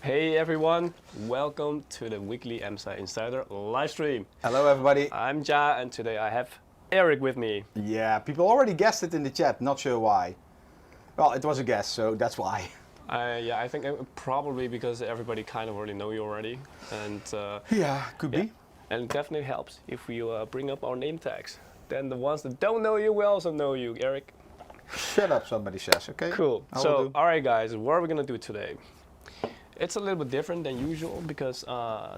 Hey everyone, welcome to the weekly MSI Insider live stream. Hello everybody. I'm Ja and today I have Eric with me. Yeah, people already guessed it in the chat, not sure why. Well, it was a guess, so that's why. I think probably because everybody kind of already know you already. And yeah, could be. And it definitely helps if we bring up our name tags. Then the ones that don't know you will also know you, Eric. Shut up, somebody says, okay? Cool. So, alright guys, what are we going to do today? It's a little bit different than usual because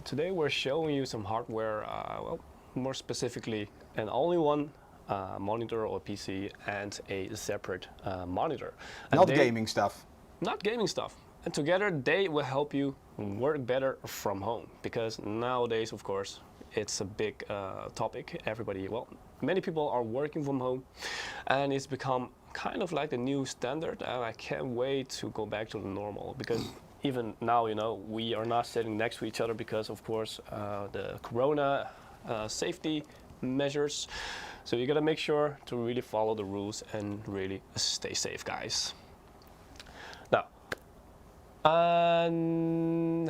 today we're showing you some hardware, well, more specifically, and only one monitor or PC and a separate monitor. And not gaming stuff. Not gaming stuff. And together they will help you work better from home because nowadays, of course, it's a big topic. Everybody, well, many people are working from home and it's become kind of like the new standard, and I can't wait to go back to the normal because even now, you know, we are not sitting next to each other because, of course, the corona safety measures. So you gotta make sure to really follow the rules and really stay safe, guys. Now,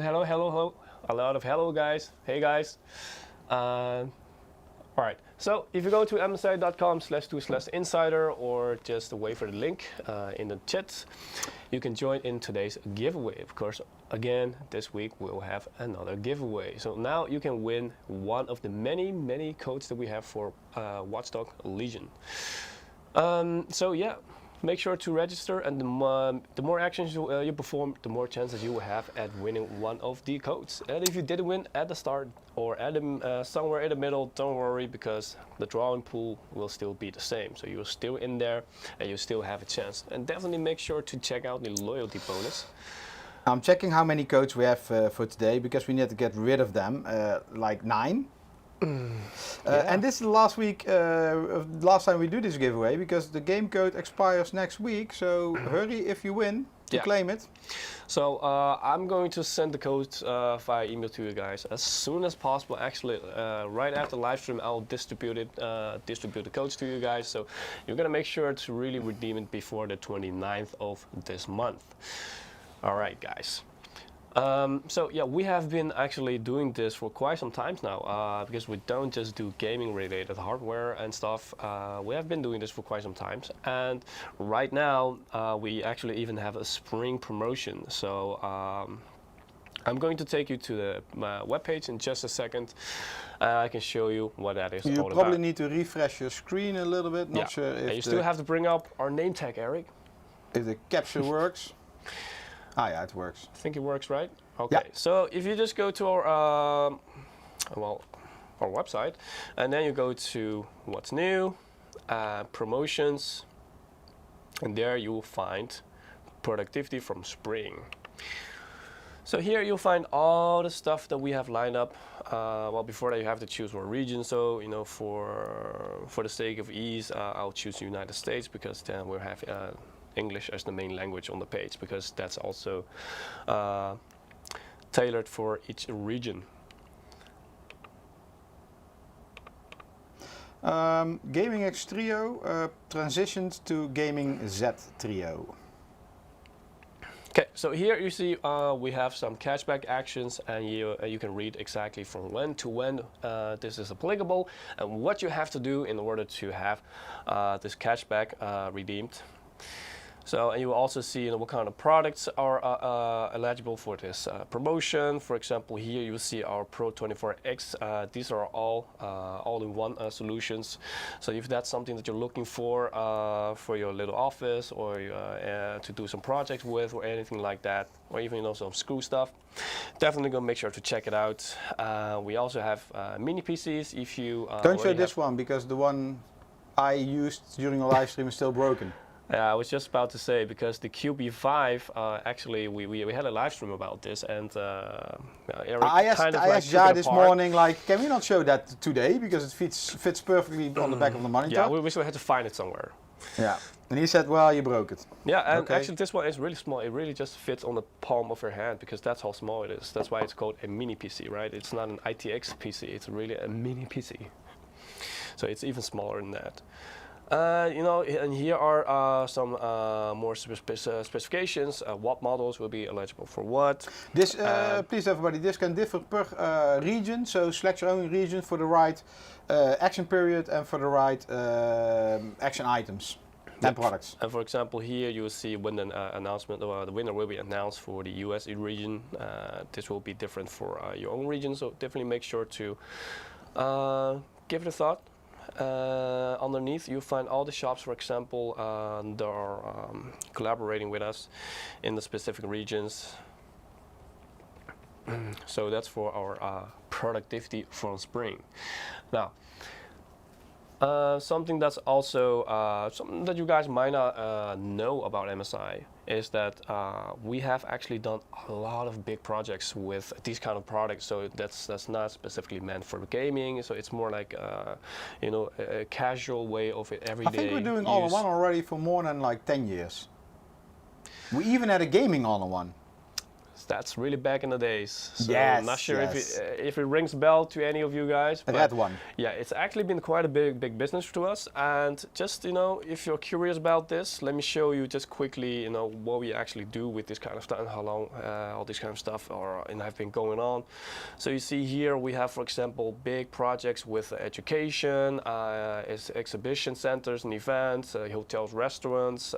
hello, a lot of hello, guys. Hey, guys. All right, so if you go to msi.com/2/insider or just wait for the link in the chat, you can join in today's giveaway. Of course, again, this week we'll have another giveaway. So now you can win one of the many codes that we have for Watchdog Legion. So yeah, make sure to register, and the more actions you perform, the more chances you will have at winning one of the codes. And if you didn't win at the start or at somewhere in the middle, don't worry, because the drawing pool will still be the same. So you're still in there and you still have a chance. And definitely make sure to check out the loyalty bonus. I'm checking how many codes we have for today because we need to get rid of them, like 9. Yeah. And this is the last time we do this giveaway because the game code expires next week. So hurry if you win to claim it. So I'm going to send the codes via email to you guys as soon as possible. Actually, right after the live stream, I'll distribute the codes to you guys. So you're gonna make sure to really redeem it before the 29th of this month. All right, guys. So yeah, we have been actually doing this for quite some time now because we don't just do gaming related hardware and stuff. We have been doing this for quite some time, and right now we actually even have a spring promotion. So I'm going to take you to the webpage in just a second. I can show you what that is all about. You probably need to refresh your screen a little bit. Not sure if you still have to bring up our name tag, Eric. If the capture works. Ah, yeah, it works. I think it works, right? Okay. Yeah. So if you just go to our website, and then you go to what's new, promotions, and there you will find productivity from spring. So here you'll find all the stuff that we have lined up. Well, before that you have to choose one region. So, you know, for the sake of ease, I'll choose United States because then we'll have English as the main language on the page, because that's also tailored for each region. Gaming X Trio transitioned to Gaming Z Trio. Okay, so here you see we have some cashback actions, and you can read exactly from when to when this is applicable and what you have to do in order to have this cashback redeemed. So, and you will also see, you know, what kind of products are eligible for this promotion. For example, here you see our Pro 24X. These are all-in-one solutions. So if that's something that you're looking for your little office, or to do some projects with, or anything like that, or even, you know, some screw stuff, definitely go make sure to check it out. We also have mini PCs. If you don't show this one, because the one I used during a live stream is still broken. Yeah, I was just about to say, because the QB5, actually, we had a live stream about this, and Eric I asked Ja this morning, like, can we not show that today, because it fits perfectly on the back of the monitor? Yeah, we still had to find it somewhere. Yeah, and he said, well, you broke it. Yeah, and actually this one is really small. It really just fits on the palm of your hand, because that's how small it is. That's why it's called a mini PC, right? It's not an ITX PC, it's really a mini PC. So it's even smaller than that. You know, and here are some more specifications. What models will be eligible for what. This, please everybody, this can differ per region, so select your own region for the right action period and for the right action items and products. And for example, here you will see when the announcement, the winner will be announced for the US region. This will be different for your own region, so definitely make sure to give it a thought. Underneath you'll find all the shops, for example, that are collaborating with us in the specific regions. So that's for our productivity from spring. Now, something that's also something that you guys might not know about MSI is that we have actually done a lot of big projects with these kind of products. So that's not specifically meant for gaming. So it's more like you know, a casual way of it every day. I think we're doing all-in-one already for more than like 10 years. We even had a gaming all-in-one. That's really back in the days. So yes, I'm not sure if it rings a bell to any of you guys. But that one. Yeah, it's actually been quite a big business to us. And just, you know, if you're curious about this, let me show you just quickly, you know, what we actually do with this kind of stuff and how long all this kind of stuff have been going on. So you see here we have, for example, big projects with education, exhibition centers and events, hotels, restaurants.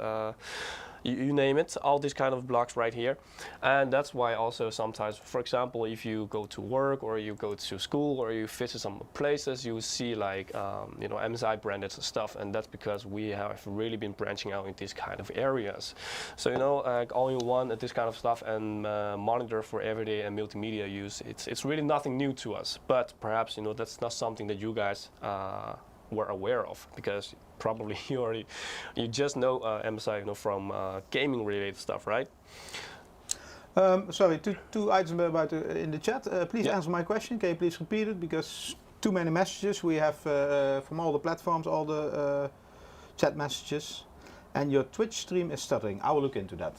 You name it, all these kind of blocks right here. And that's why also sometimes, for example, if you go to work or you go to school or you visit some places, you see like, you know, MSI branded stuff. And that's because we have really been branching out in these kind of areas. So, you know, like all-in-one, this kind of stuff and monitor for everyday and multimedia use, it's really nothing new to us. But perhaps, you know, that's not something that you guys were aware of, because probably you just know MSI, you know, from gaming related stuff, right? Sorry, two items about in the chat. Please answer my question. Can you please repeat it, because too many messages we have from all the platforms, all the chat messages, and your Twitch stream is stuttering. I will look into that.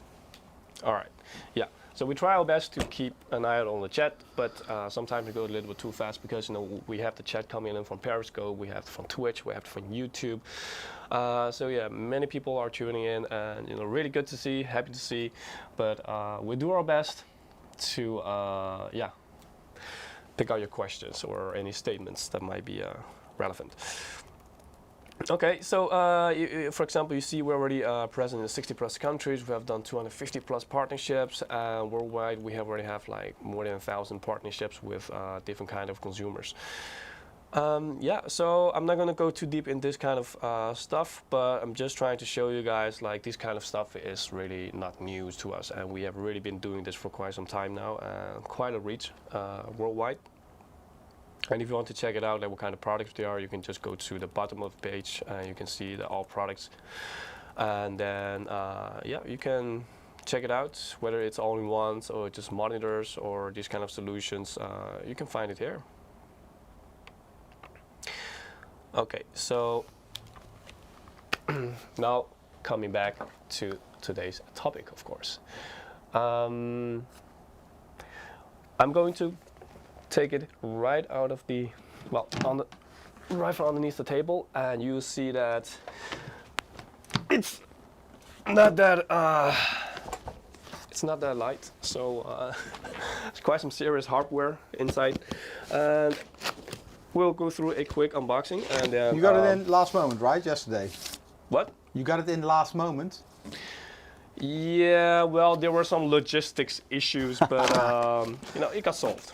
All right. Yeah. So we try our best to keep an eye out on the chat, but sometimes it goes a little bit too fast because, you know, we have the chat coming in from Periscope, we have it from Twitch, we have it from YouTube. So yeah, many people are tuning in, and, you know, really good to see, happy to see. But we do our best to yeah, pick out your questions or any statements that might be relevant. Okay, so for example, you see we're already present in 60 plus countries. We have done 250 plus partnerships. Worldwide, we already have like more than 1,000 partnerships with different kind of consumers. Yeah, so I'm not gonna go too deep in this kind of stuff, but I'm just trying to show you guys like this kind of stuff is really not news to us, and we have really been doing this for quite some time now, quite a reach worldwide. And if you want to check it out, like what kind of products they are, you can just go to the bottom of the page and you can see the all products. And then, yeah, you can check it out, whether it's all-in-ones or just monitors or these kind of solutions, you can find it here. Okay, so now coming back to today's topic, of course. I'm going to take it right out of the, well, right from underneath the table, and you see that it's not that light. So it's quite some serious hardware inside, and we'll go through a quick unboxing. And then you got it in last moment, right? Yesterday. What? You got it in last moment. Yeah, well, there were some logistics issues, but you know, it got solved.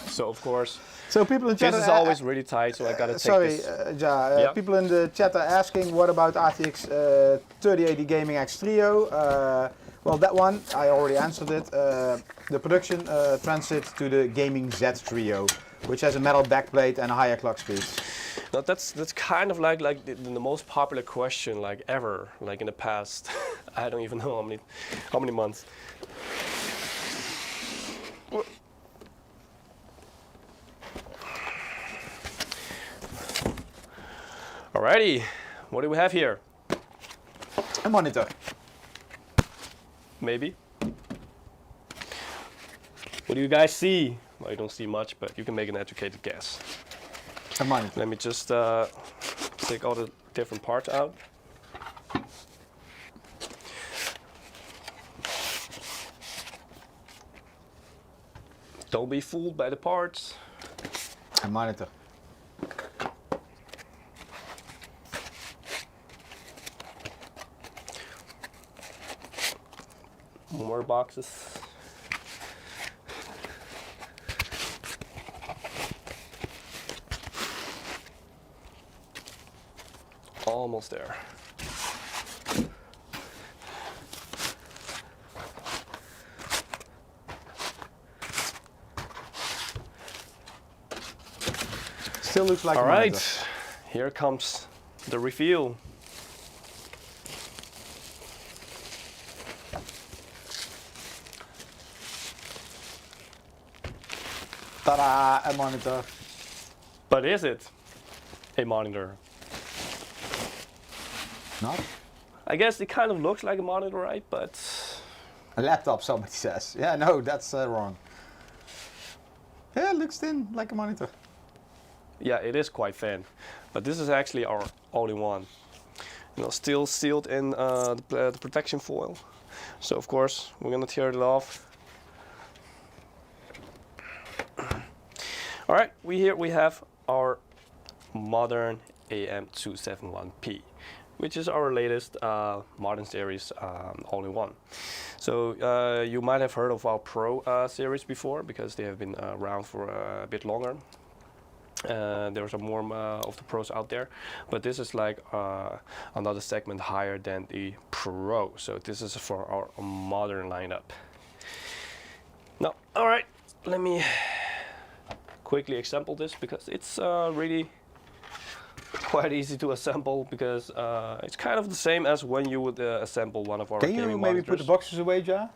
So of course, so people in chat this is always really tight, so I gotta take this. Yeah. People in the chat are asking, what about RTX 3080 Gaming X Trio? Well, that one I already answered it. The production transit to the Gaming Z Trio, which has a metal backplate and a higher clock speed. Now that's kind of like the most popular question like ever, like in the past. I don't even know how many months. Alrighty, what do we have here? A monitor. Maybe. What do you guys see? Well, you don't see much, but you can make an educated guess. A monitor. Let me just take all the different parts out. Don't be fooled by the parts. A monitor. More boxes. Almost there. Still looks like All a right, monitor. here comes the reveal. Ta-da! A monitor. But is it a monitor? Not? I guess it kind of looks like a monitor, right? But A laptop, somebody says. Yeah, no, that's wrong. Yeah, it looks thin, like a monitor. yeah, it is quite thin. But this is actually our only one. You know, still sealed in the protection foil. So of course we're gonna tear it off. All right, we have our modern AM271P, which is our latest modern series all-in-one. So you might have heard of our Pro series before because they have been around for a bit longer. There's a more of the Pros out there, but this is like another segment higher than the Pro. So this is for our modern lineup. Now, all right, let me quickly assemble this because it's really quite easy to assemble because it's kind of the same as when you would assemble one of our Can you gaming maybe monitors. put the boxes away, Ja?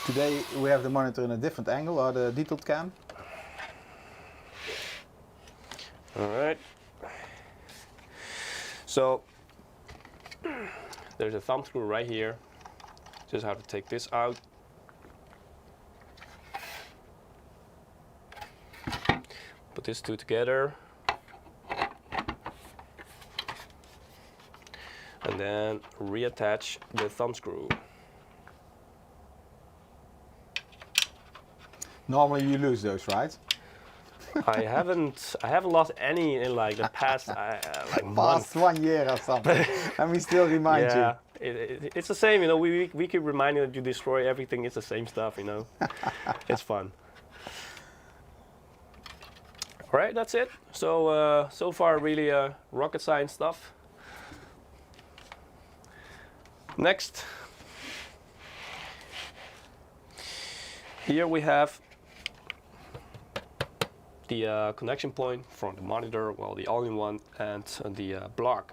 Today we have the monitor in a different angle, or the detailed cam. All right. So there's a thumb screw right here. Just have to take this out. Put these two together. And then reattach the thumb screw. Normally you lose those, right? I haven't lost any in like the past like month. Past 1 year or something. And we still remind you. Yeah, it's the same, you know. We keep reminding that you destroy everything. It's the same stuff, you know. It's fun. All right, that's it. So so far, really rocket science stuff. Next, here we have the connection point from the monitor, well, the all-in-one, and the block.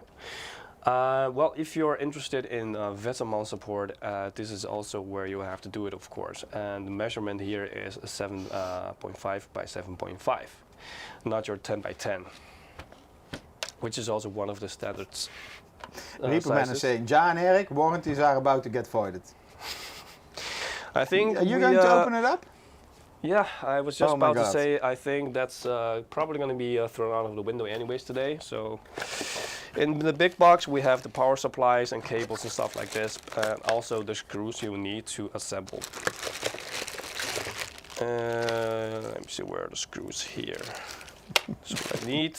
Well, if you're interested in VESA mount support, this is also where you have to do it, of course. And the measurement here is 7.5 by 7.5, not your 10 by 10, which is also one of the standards. Reaperman is saying, Ja and Eric, warranties are about to get voided. I think Are you going to open it up? Yeah, I was just Oh my about to God. say, I think that's probably going to be thrown out of the window anyways today. So in the big box, we have the power supplies and cables and stuff like this, and also the screws you need to assemble. Let me see where are the screws here. So what I need.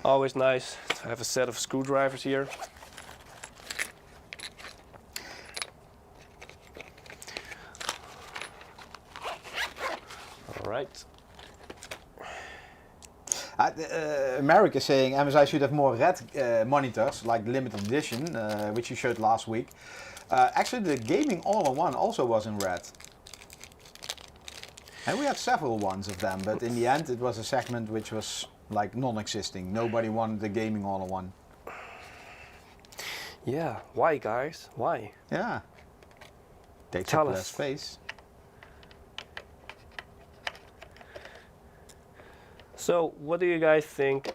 Always nice to have a set of screwdrivers here. All right. America is saying MSI should have more red monitors, like the limited edition, which you showed last week. Actually, the gaming all-in-one also was in red. And we had several ones of them, but in the end it was a segment which was like non-existing. Nobody wanted the gaming all-in-one. Yeah, why guys? Why? Yeah. They Tell took us. less space. So what do you guys think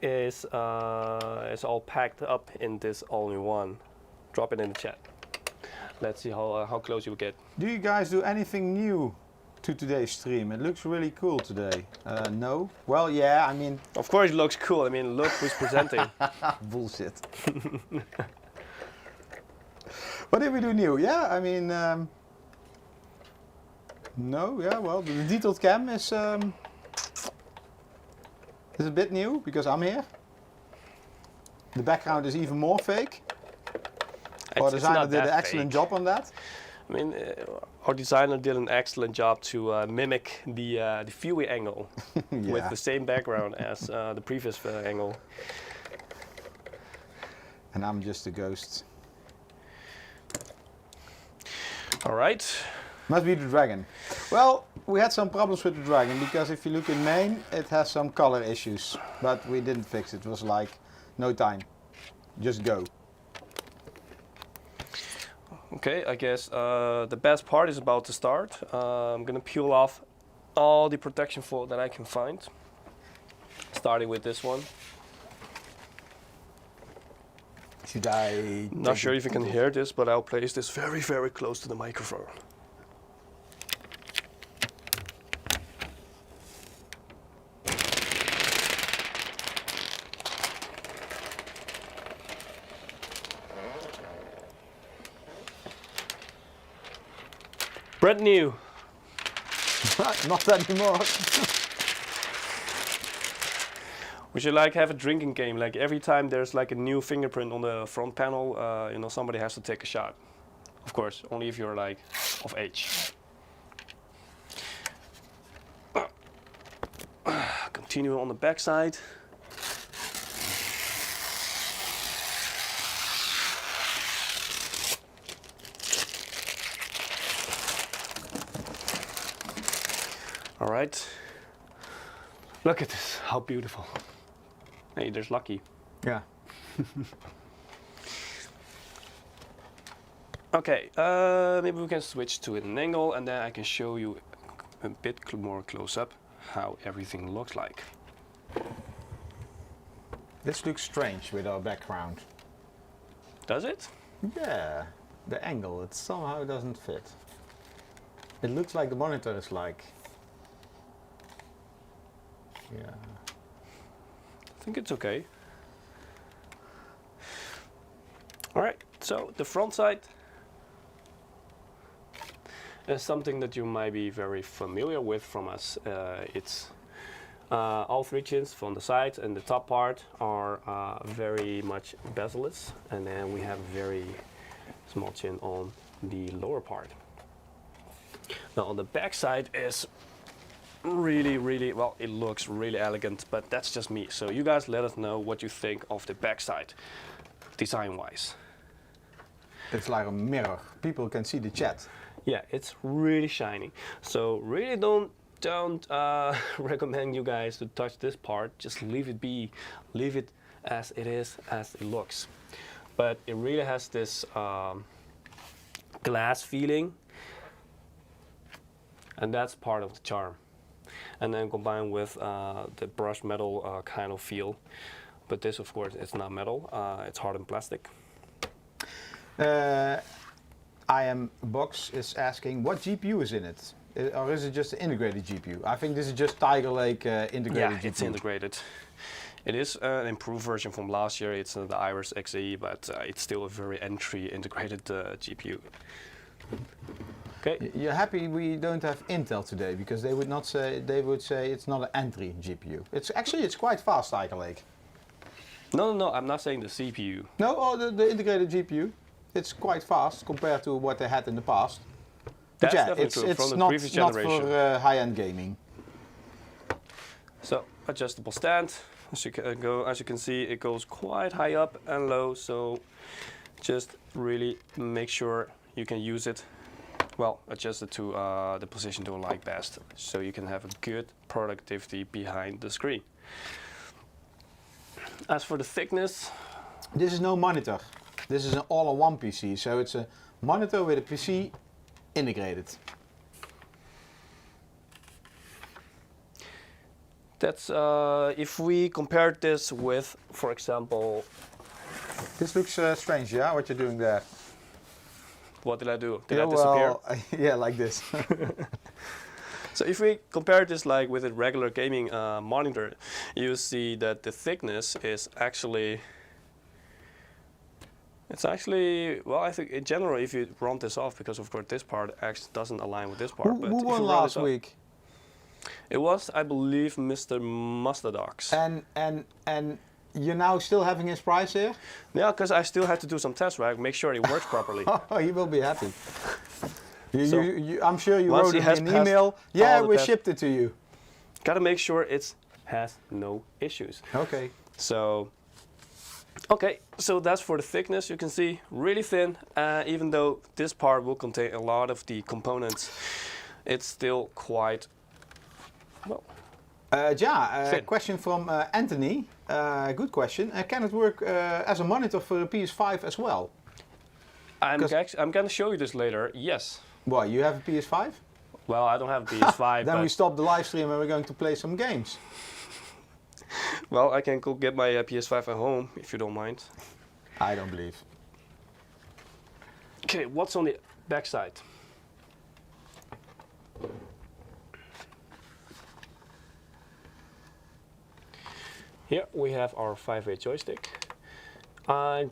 is all packed up in this all-in-one? Drop it in the chat. Let's see how close you get. Do you guys do anything new to today's stream? It looks really cool today. No? Well, yeah, I mean... Of course it looks cool. I mean, look who's presenting. Bullshit. What did we do new? Yeah, I mean... no, yeah, well, the detailed cam is a bit new, because I'm here. The background is even more fake. Our designer did an excellent job on that. I mean, our designer did an excellent job to mimic the viewing angle with the same background as the previous angle. And I'm just a ghost. All right. Must be the dragon. Well, we had some problems with the dragon, because if you look in main, it has some color issues. But we didn't fix it. It was like, no time. Just go. Okay, I guess the best part is about to start. I'm gonna peel off all the protection foil that I can find, starting with this one. Should I? Not sure if you can hear this, but I'll place this very, very close to the microphone. Brand new. Not anymore. We should like have a drinking game. Like every time there's like a new fingerprint on the front panel, you know, somebody has to take a shot. Of course, only if you're like of age. Continue on the back side. All right. Look at this, how beautiful. Hey, there's Lucky. Yeah. Okay, maybe we can switch to an angle and then I can show you a bit more close up how everything looks like. This looks strange with our background. Does it? Yeah, the angle, it somehow doesn't fit. It looks like the monitor is like... Yeah. I think it's okay. All right, so the front side is something that you might be very familiar with from us. It's all three chins from the side and the top part are very much bezel-less, and then we have a very small chin on the lower part. Now on the back side is really, well, it looks really elegant, but that's just me. So you guys let us know what you think of the backside, design-wise. It's like a mirror. People can see the chat. Yeah, it's really shiny. So really don't recommend you guys to touch this part. Just leave it be, leave it as it is, as it looks. But it really has this glass feeling, and that's part of the charm. And then combined with the brushed metal kind of feel. But this, of course, it's not metal, it's hardened plastic. I am Box is asking, what GPU is in it? Or is it just an integrated GPU? I think this is just Tiger Lake integrated GPU. Yeah, it's integrated. It is an improved version from last year. It's the Iris Xe, but it's still a very entry integrated GPU. Okay. You're happy we don't have Intel today, because they would not say, they would say it's not an entry GPU. It's actually, it's quite fast, Tiger Lake. No, I'm not saying the CPU. No, oh, the integrated GPU. It's quite fast compared to what they had in the past. That's yeah, definitely true, from the previous generation. Not for high-end gaming. So adjustable stand. As you can see, it goes quite high up and low. So just really make sure you can use it. Well, adjust it to the position you like best, so you can have a good productivity behind the screen. As for the thickness, this is no monitor. This is an all-in-one PC, so it's a monitor with a PC integrated. That's if we compare this with, for example, this looks strange, yeah, what you're doing there. What did I do? Did I disappear? Well, yeah, like this. So if we compare this like with a regular gaming monitor, you see that the thickness is actually, well, I think in general, if you round this off, because of course this part actually doesn't align with this part. Who won last week? It was, I believe, Mr. Mustadox. And you're now still having his prize here? Yeah, because I still have to do some tests, right? Make sure it works properly. Oh, he will be happy. So I'm sure you once wrote he him has an passed email. Yeah, all the we tests. shipped it to you. Gotta make sure it has no issues. Okay. So, okay, so that's for the thickness. You can see really thin. Even though this part will contain a lot of the components, it's still quite well. Question from Anthony. Good question. Can it work as a monitor for a PS5 as well? I'm going to show you this later. Yes. Why, you have a PS5? Well, I don't have a PS5. Then but we stop the live stream and we're going to play some games. Well, I can go get my PS5 at home, if you don't mind. I don't believe. Okay, what's on the back side? Here we have our 5-way joystick.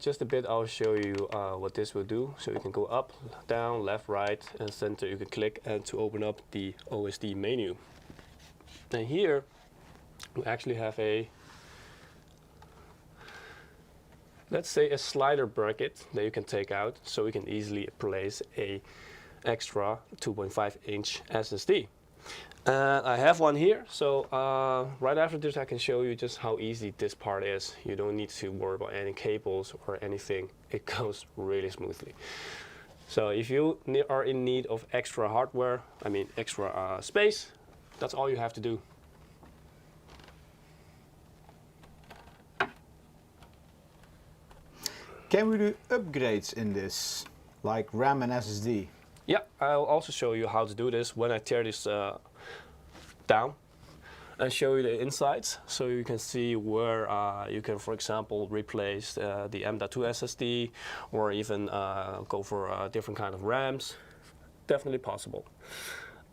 Just a bit, I'll show you what this will do. So you can go up, down, left, right, and center. You can click and to open up the Osd menu. And here we actually have a, let's say, a slider bracket that you can take out, so we can easily place a extra 2.5-inch SSD. I have one here, so right after this I can show you just how easy this part is. You don't need to worry about any cables or anything. It goes really smoothly. So if you are in need of extra hardware, extra space, that's all you have to do. Can we do upgrades in this, like RAM and SSD? Yeah, I'll also show you how to do this when I tear this down and show you the insides, so you can see where you can, for example, replace the M.2 SSD or even go for different kind of RAMs. Definitely possible.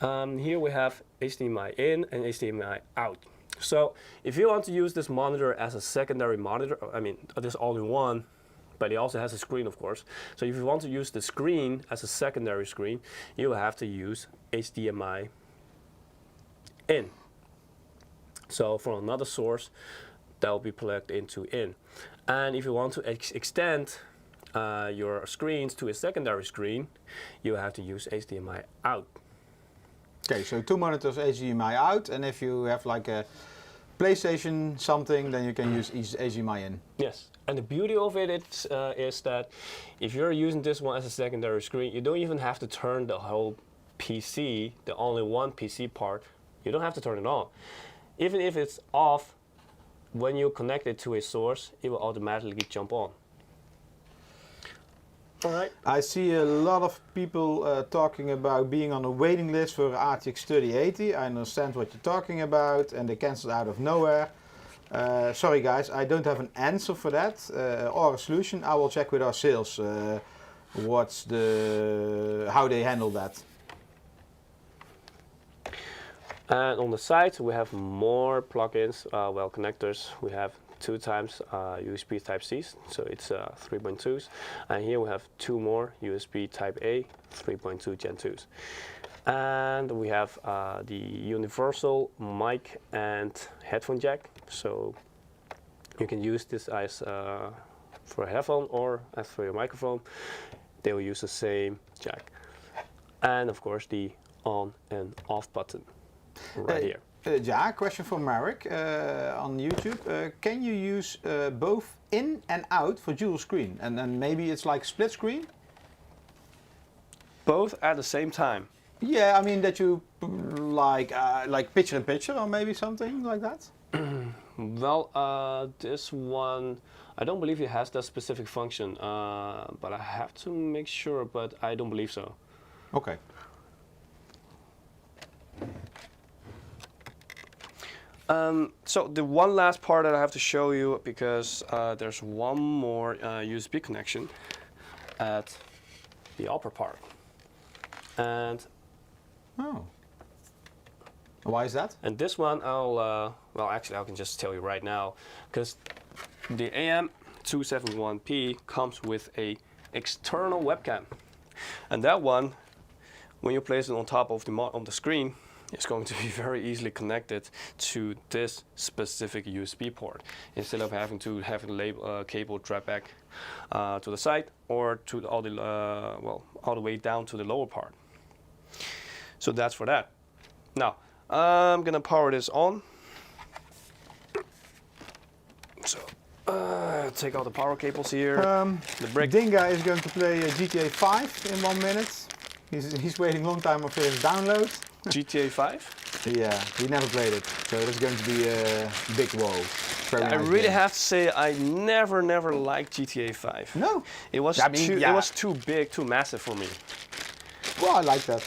Here we have HDMI in and HDMI out. So if you want to use this monitor as a secondary monitor, this all-in-one, but it also has a screen, of course. So if you want to use the screen as a secondary screen, you will have to use HDMI in. So from another source, that will be plugged into in. And if you want to extend your screens to a secondary screen, you have to use HDMI out. Okay, so 2 monitors HDMI out, and if you have like a PlayStation something, then you can use HDMI in. Yes, and the beauty of it is that if you're using this one as a secondary screen, you don't even have to turn the whole PC, the only one PC part, you don't have to turn it on. Even if it's off, when you connect it to a source, it will automatically jump on. All right. I see a lot of people talking about being on a waiting list for RTX 3080. I understand what you're talking about, and they canceled out of nowhere. Sorry guys, I don't have an answer for that or a solution. I will check with our sales how they handle that. And on the side we have more plugins, connectors. We have 2 times USB Type-Cs, so it's 3.2s. And here we have 2 more USB Type-A 3.2 Gen 2s. And we have the universal mic and headphone jack, so you can use this as for a headphone or as for your microphone. They will use the same jack. And of course the on and off button right here. Question from Marek on YouTube. Can you use both in and out for dual screen? And then maybe it's like split screen? Both at the same time? Yeah, I mean that you like picture in picture or maybe something like that? Well, this one, I don't believe it has that specific function, but I have to make sure, but I don't believe so. Okay. So the one last part that I have to show you, because there's one more USB connection at the upper part. And oh, why is that? And this one, well, actually, I can just tell you right now, because the AM271P comes with a external webcam, and that one, when you place it on top of the screen, is going to be very easily connected to this specific USB port, instead of having to have a cable drag back to the side or to all the way down to the lower part. So that's for that. Now, I'm gonna power this on. So, take out the power cables here. The brick. Dinga is going to play GTA 5 in 1 minute. He's waiting a long time for his download. GTA 5? Yeah, he never played it, so that's going to be a big whoa. I really have to say I never liked GTA 5. No, it was too big, too massive for me. Well, I like that.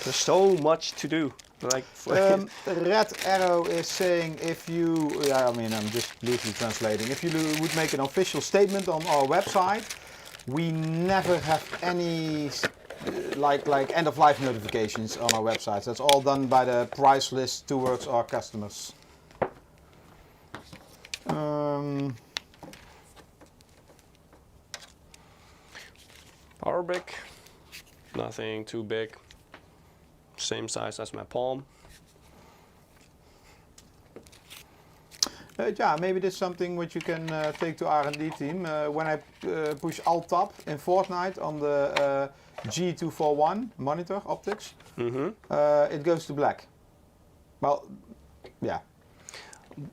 There's so much to do. Like Red Arrow is saying if you, I mean, I'm just loosely translating. If you would make an official statement on our website, we never have any like end of life notifications on our websites. That's all done by the price list towards our customers. Power brick, nothing too big. Same size as my palm. Yeah, maybe this is something which you can take to R&D team. When I push Alt-Tab in Fortnite on the G241 monitor optics, it goes to black. Well, yeah.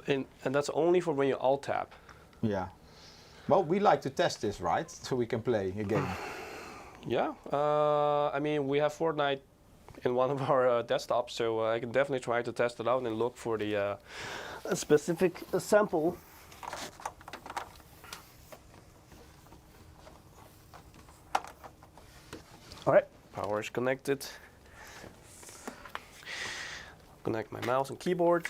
And that's only for when you Alt-Tab. Yeah. Well, we like to test this, right? So we can play a game. Yeah. I mean, we have Fortnite in one of our desktops, so I can definitely try to test it out and look for the specific sample. All right, power is connected. Connect my mouse and keyboard.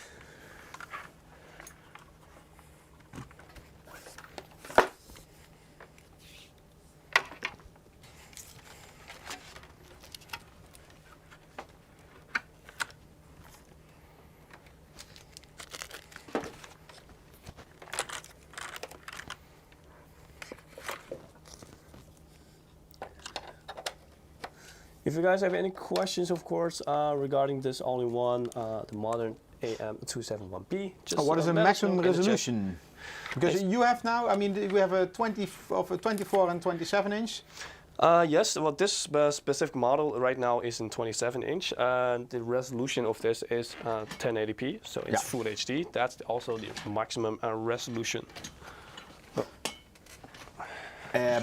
If you guys have any questions, of course, regarding this all-in-one, the modern AM271P, just what is the maximum resolution? Because you have now, I mean, we have a 24 and 27 inch. Yes, well, this specific model right now is in 27 inch. The resolution of this is 1080p, so it's full HD. That's also the maximum resolution.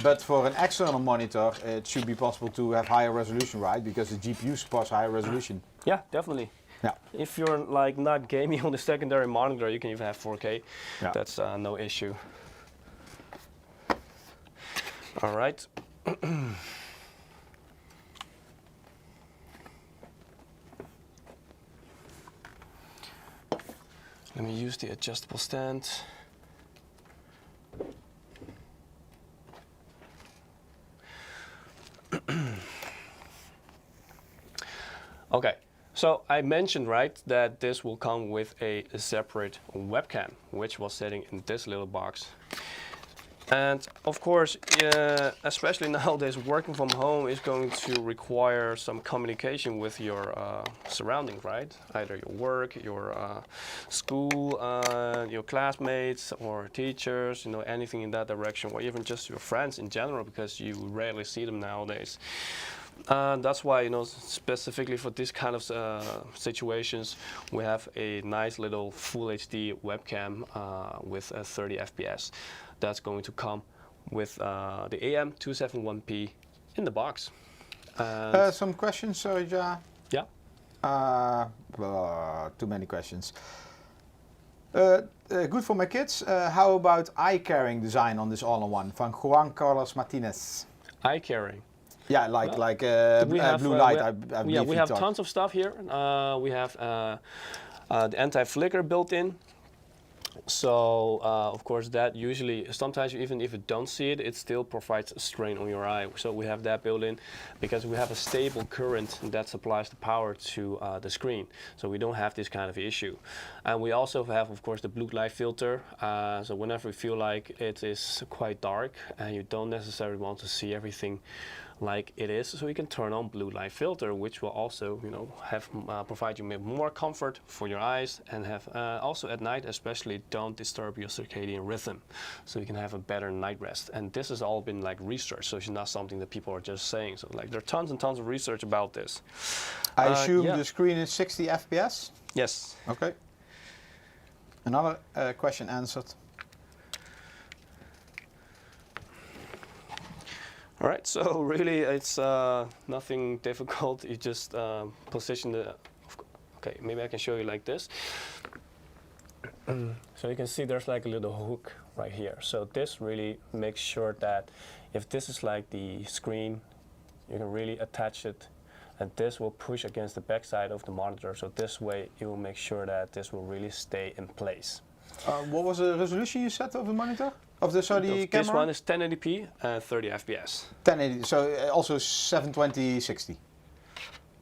But for an external monitor, it should be possible to have higher resolution, right? Because the GPU supports higher resolution. Yeah, definitely. Yeah. If you're like not gaming on the secondary monitor, you can even have 4K. Yeah. That's no issue. All right. Let me use the adjustable stand. Okay, so I mentioned, right, that this will come with a separate webcam, which was sitting in this little box. And of course, especially nowadays, working from home is going to require some communication with your surroundings, right? Either your work, your school, your classmates or teachers, you know, anything in that direction, or even just your friends in general, because you rarely see them nowadays. That's why, you know, specifically for this kind of situations, we have a nice little full HD webcam with 30 FPS. That's going to come with the AM271P in the box. Some questions, Serja? Yeah. Too many questions. Good for my kids. How about eye-carrying design on this all-in-one? From Juan Carlos Martinez. Eye-carrying? Yeah, like blue light. We have tons of stuff here. We have the anti-flicker built in. So of course that usually, sometimes even if you don't see it, it still provides a strain on your eye. So we have that built in because we have a stable current that supplies the power to the screen. So we don't have this kind of issue. And we also have, of course, the blue light filter. So whenever you feel like it is quite dark and you don't necessarily want to see everything like it is, so you can turn on blue light filter, which will also, you know, have provide you with more comfort for your eyes, and have also at night especially don't disturb your circadian rhythm, so you can have a better night rest. And this has all been like research, so it's not something that people are just saying. So like there are tons and tons of research about this. I assume the screen is 60 FPS? Yes. Okay. Another question answered. All right, so really it's nothing difficult. You just position the, okay, maybe I can show you like this. So you can see there's like a little hook right here. So this really makes sure that if this is like the screen, you can really attach it, and this will push against the backside of the monitor. So this way you will make sure that this will really stay in place. What was the resolution you set of the monitor? Of the camera? This one is 1080p and 30 FPS. 1080, so also 720, 60.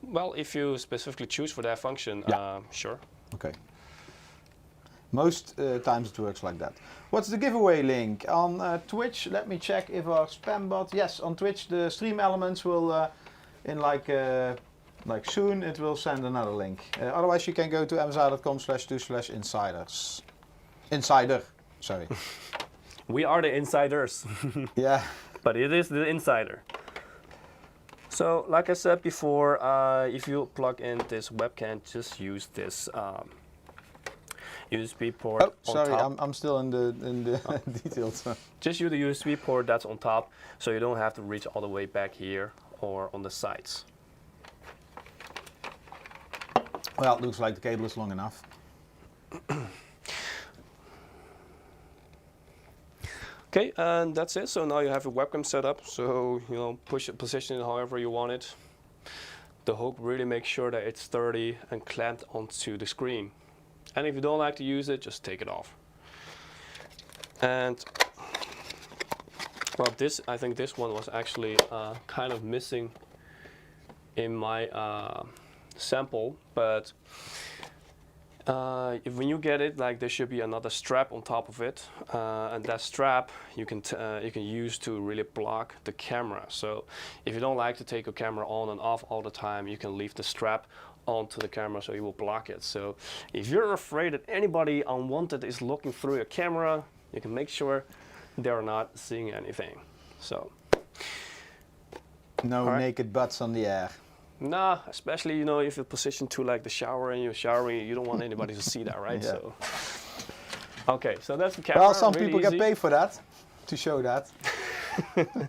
Well, if you specifically choose for that function, sure. Okay. Most times it works like that. What's the giveaway link? On Twitch, let me check if our spam bot, yes, on Twitch the stream elements will, in like soon, it will send another link. Otherwise you can go to msi.com/2/insiders. Insider, sorry. We are the insiders. Yeah. But it is the insider. So, like I said before, if you plug in this webcam, just use this USB port on sorry, top. I'm still in the details. Just use the USB port that's on top, so you don't have to reach all the way back here or on the sides. Well, it looks like the cable is long enough. Okay, and that's it. So now you have a webcam set up. So, you know, position it however you want it. The hook really makes sure that it's sturdy and clamped onto the screen. And if you don't like to use it, just take it off. And well, I think this one was actually kind of missing in my sample, but when you get it, like there should be another strap on top of it, and that strap you can use to really block the camera. So if you don't like to take your camera on and off all the time, you can leave the strap onto the camera so it will block it. So if you're afraid that anybody unwanted is looking through your camera, you can make sure they're not seeing anything. So no naked butts on the air. Nah, especially, you know, if you're positioned to like the shower and you're showering, you don't want anybody to see that, right? Yeah. So, okay, so that's the camera. Well, some really people easy. get paid for that, to show that. Okay.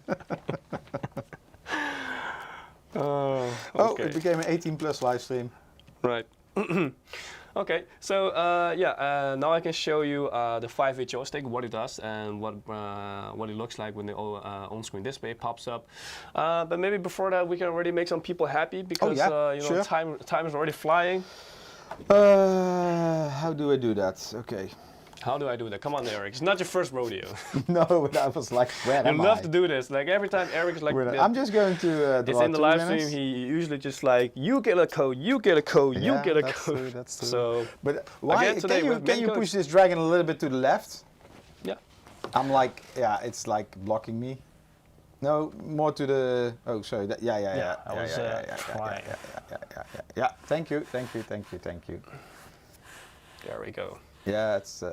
Oh, it became an 18+ live stream. Right. Okay, so now I can show you the 5-way joystick, what it does and what it looks like when the on-screen display pops up. But maybe before that, we can already make some people happy because you know, sure. time is already flying. How do I do that? Okay. How do I do that? Come on, Eric. It's not your first rodeo. No, but I was like, where am I? You love to do this. Like every time Eric is like, I'm just going to it's in the live stream. He usually just like, you get a code, you get a code, you get a that's code. True, that's true. So, but why again, today can you push this dragon a little bit to the left? Yeah. I'm like, yeah, it's like blocking me. No, more to the. Oh, sorry. I was trying. Yeah. Thank you. There we go. Yeah, it's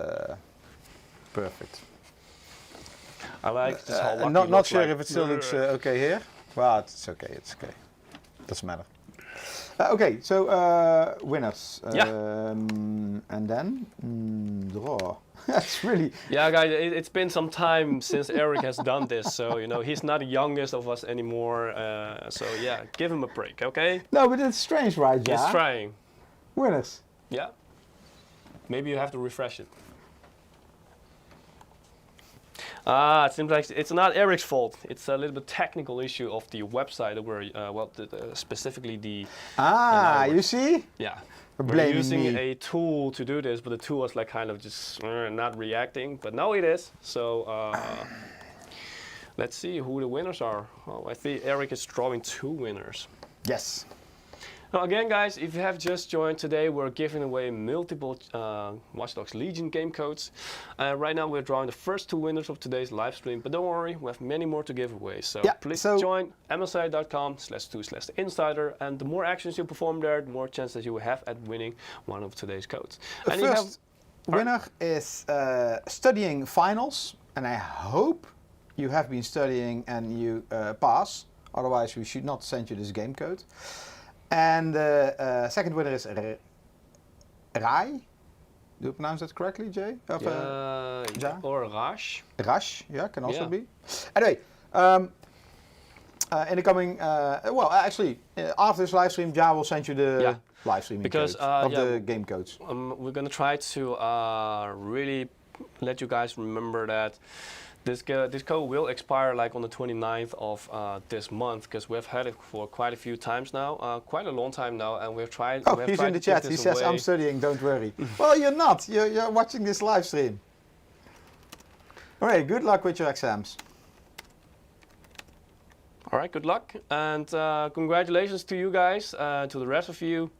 perfect. I like this whole. Not sure if it still looks okay here. Well, it's okay. It's okay. Doesn't matter. Okay, so winners. And then draw. That's really. Yeah, guys, it's been some time since Eric has done this, so you know he's not the youngest of us anymore. So yeah, give him a break, okay? No, but it's strange, right? Yeah. He's trying. Winners. Yeah. Maybe you have to refresh it. It seems like it's not Eric's fault. It's a little bit technical issue of the website where, specifically the. You see? Yeah. we're blaming using me. a tool to do this, but the tool was like kind of just not reacting. But now it is. So let's see who the winners are. Oh, I think Eric is drawing 2 winners. Yes. Now again, guys, if you have just joined today, we're giving away multiple Watch Dogs Legion game codes. Right now, we're drawing the first 2 winners of today's live stream, but don't worry, we have many more to give away. So please join msi.com/2/insider, and the more actions you perform there, the more chances you will have at winning one of today's codes. The and first winner is studying finals, and I hope you have been studying and you pass. Otherwise, we should not send you this game code. And the second winner is Rai. Do you pronounce that correctly, Jay? Or Rash. Rash, yeah, can also be. Anyway, in the coming, after this live stream, Ja will send you the live streaming code of the game codes. We're going to try to really let you guys remember that this code will expire like on the 29th of this month, because we've had it for quite a few times now, quite a long time now, and we've tried. Oh, he's in the chat. He says, "I'm studying. Don't worry." Well, you're not. You're watching this live stream. All right. Good luck with your exams. All right. Good luck, and congratulations to you guys. To the rest of you,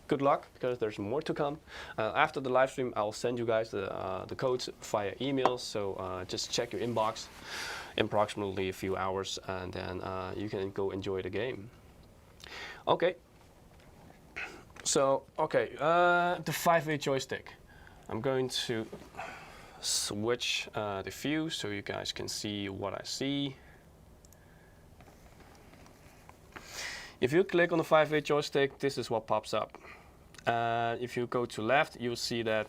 good luck, because there's more to come. After the live stream, I'll send you guys the codes via email, so just check your inbox in approximately a few hours, and then you can go enjoy the game. Okay. So, the 5-way joystick. I'm going to switch the view so you guys can see what I see. If you click on the 5-way joystick, this is what pops up. If you go to left, you'll see that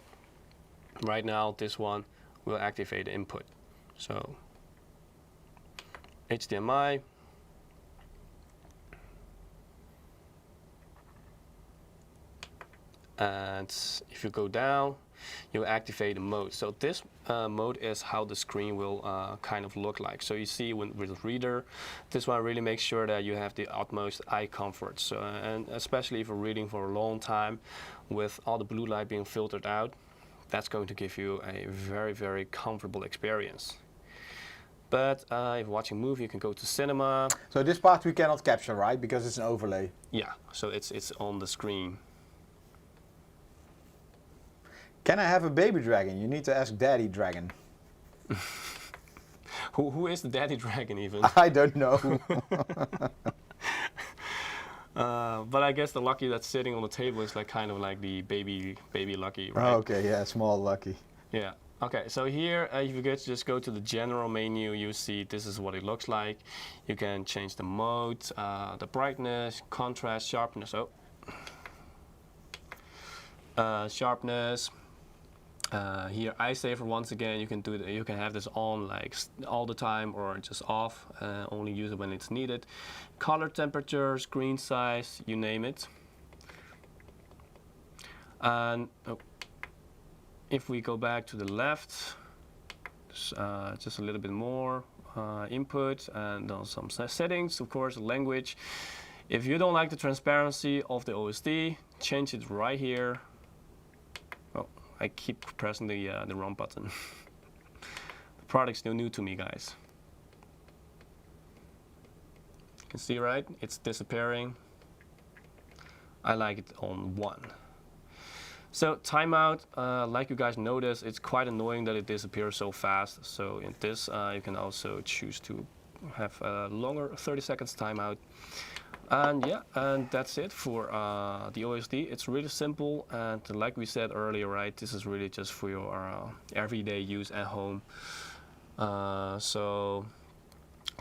right now this one will activate the input. So HDMI, and if you go down, you activate the mode. So this mode is how the screen will kind of look like. So you see with the reader, this one really makes sure that you have the utmost eye comfort. So and especially if you're reading for a long time, with all the blue light being filtered out, that's going to give you a very, very comfortable experience. But if you're watching a movie, you can go to cinema. So this part we cannot capture, right? Because it's an overlay. Yeah. So it's on the screen. Can I have a baby dragon? You need to ask Daddy Dragon. Who is the Daddy Dragon even? I don't know. But I guess the Lucky that's sitting on the table is like kind of like the baby Lucky, right? Oh, okay, yeah, small Lucky. Yeah. Okay, so here, if you just go to the general menu, you see this is what it looks like. You can change the mode, the brightness, contrast, sharpness. Sharpness. Here, eye saver. Once again, you can do that. You can have this on like all the time or just off. Only use it when it's needed. Color temperature, screen size, you name it. And if we go back to the left, just a little bit more input and then some settings. Of course, language. If you don't like the transparency of the OSD, change it right here. I keep pressing the wrong button. The product's still new to me, guys. You can see, right? It's disappearing. I like it on 1. So timeout, like you guys notice, it's quite annoying that it disappears so fast. So in this, you can also choose to have a longer 30 seconds timeout. And yeah, and that's it for the OSD. It's really simple, and like we said earlier, right, this is really just for your everyday use at home. So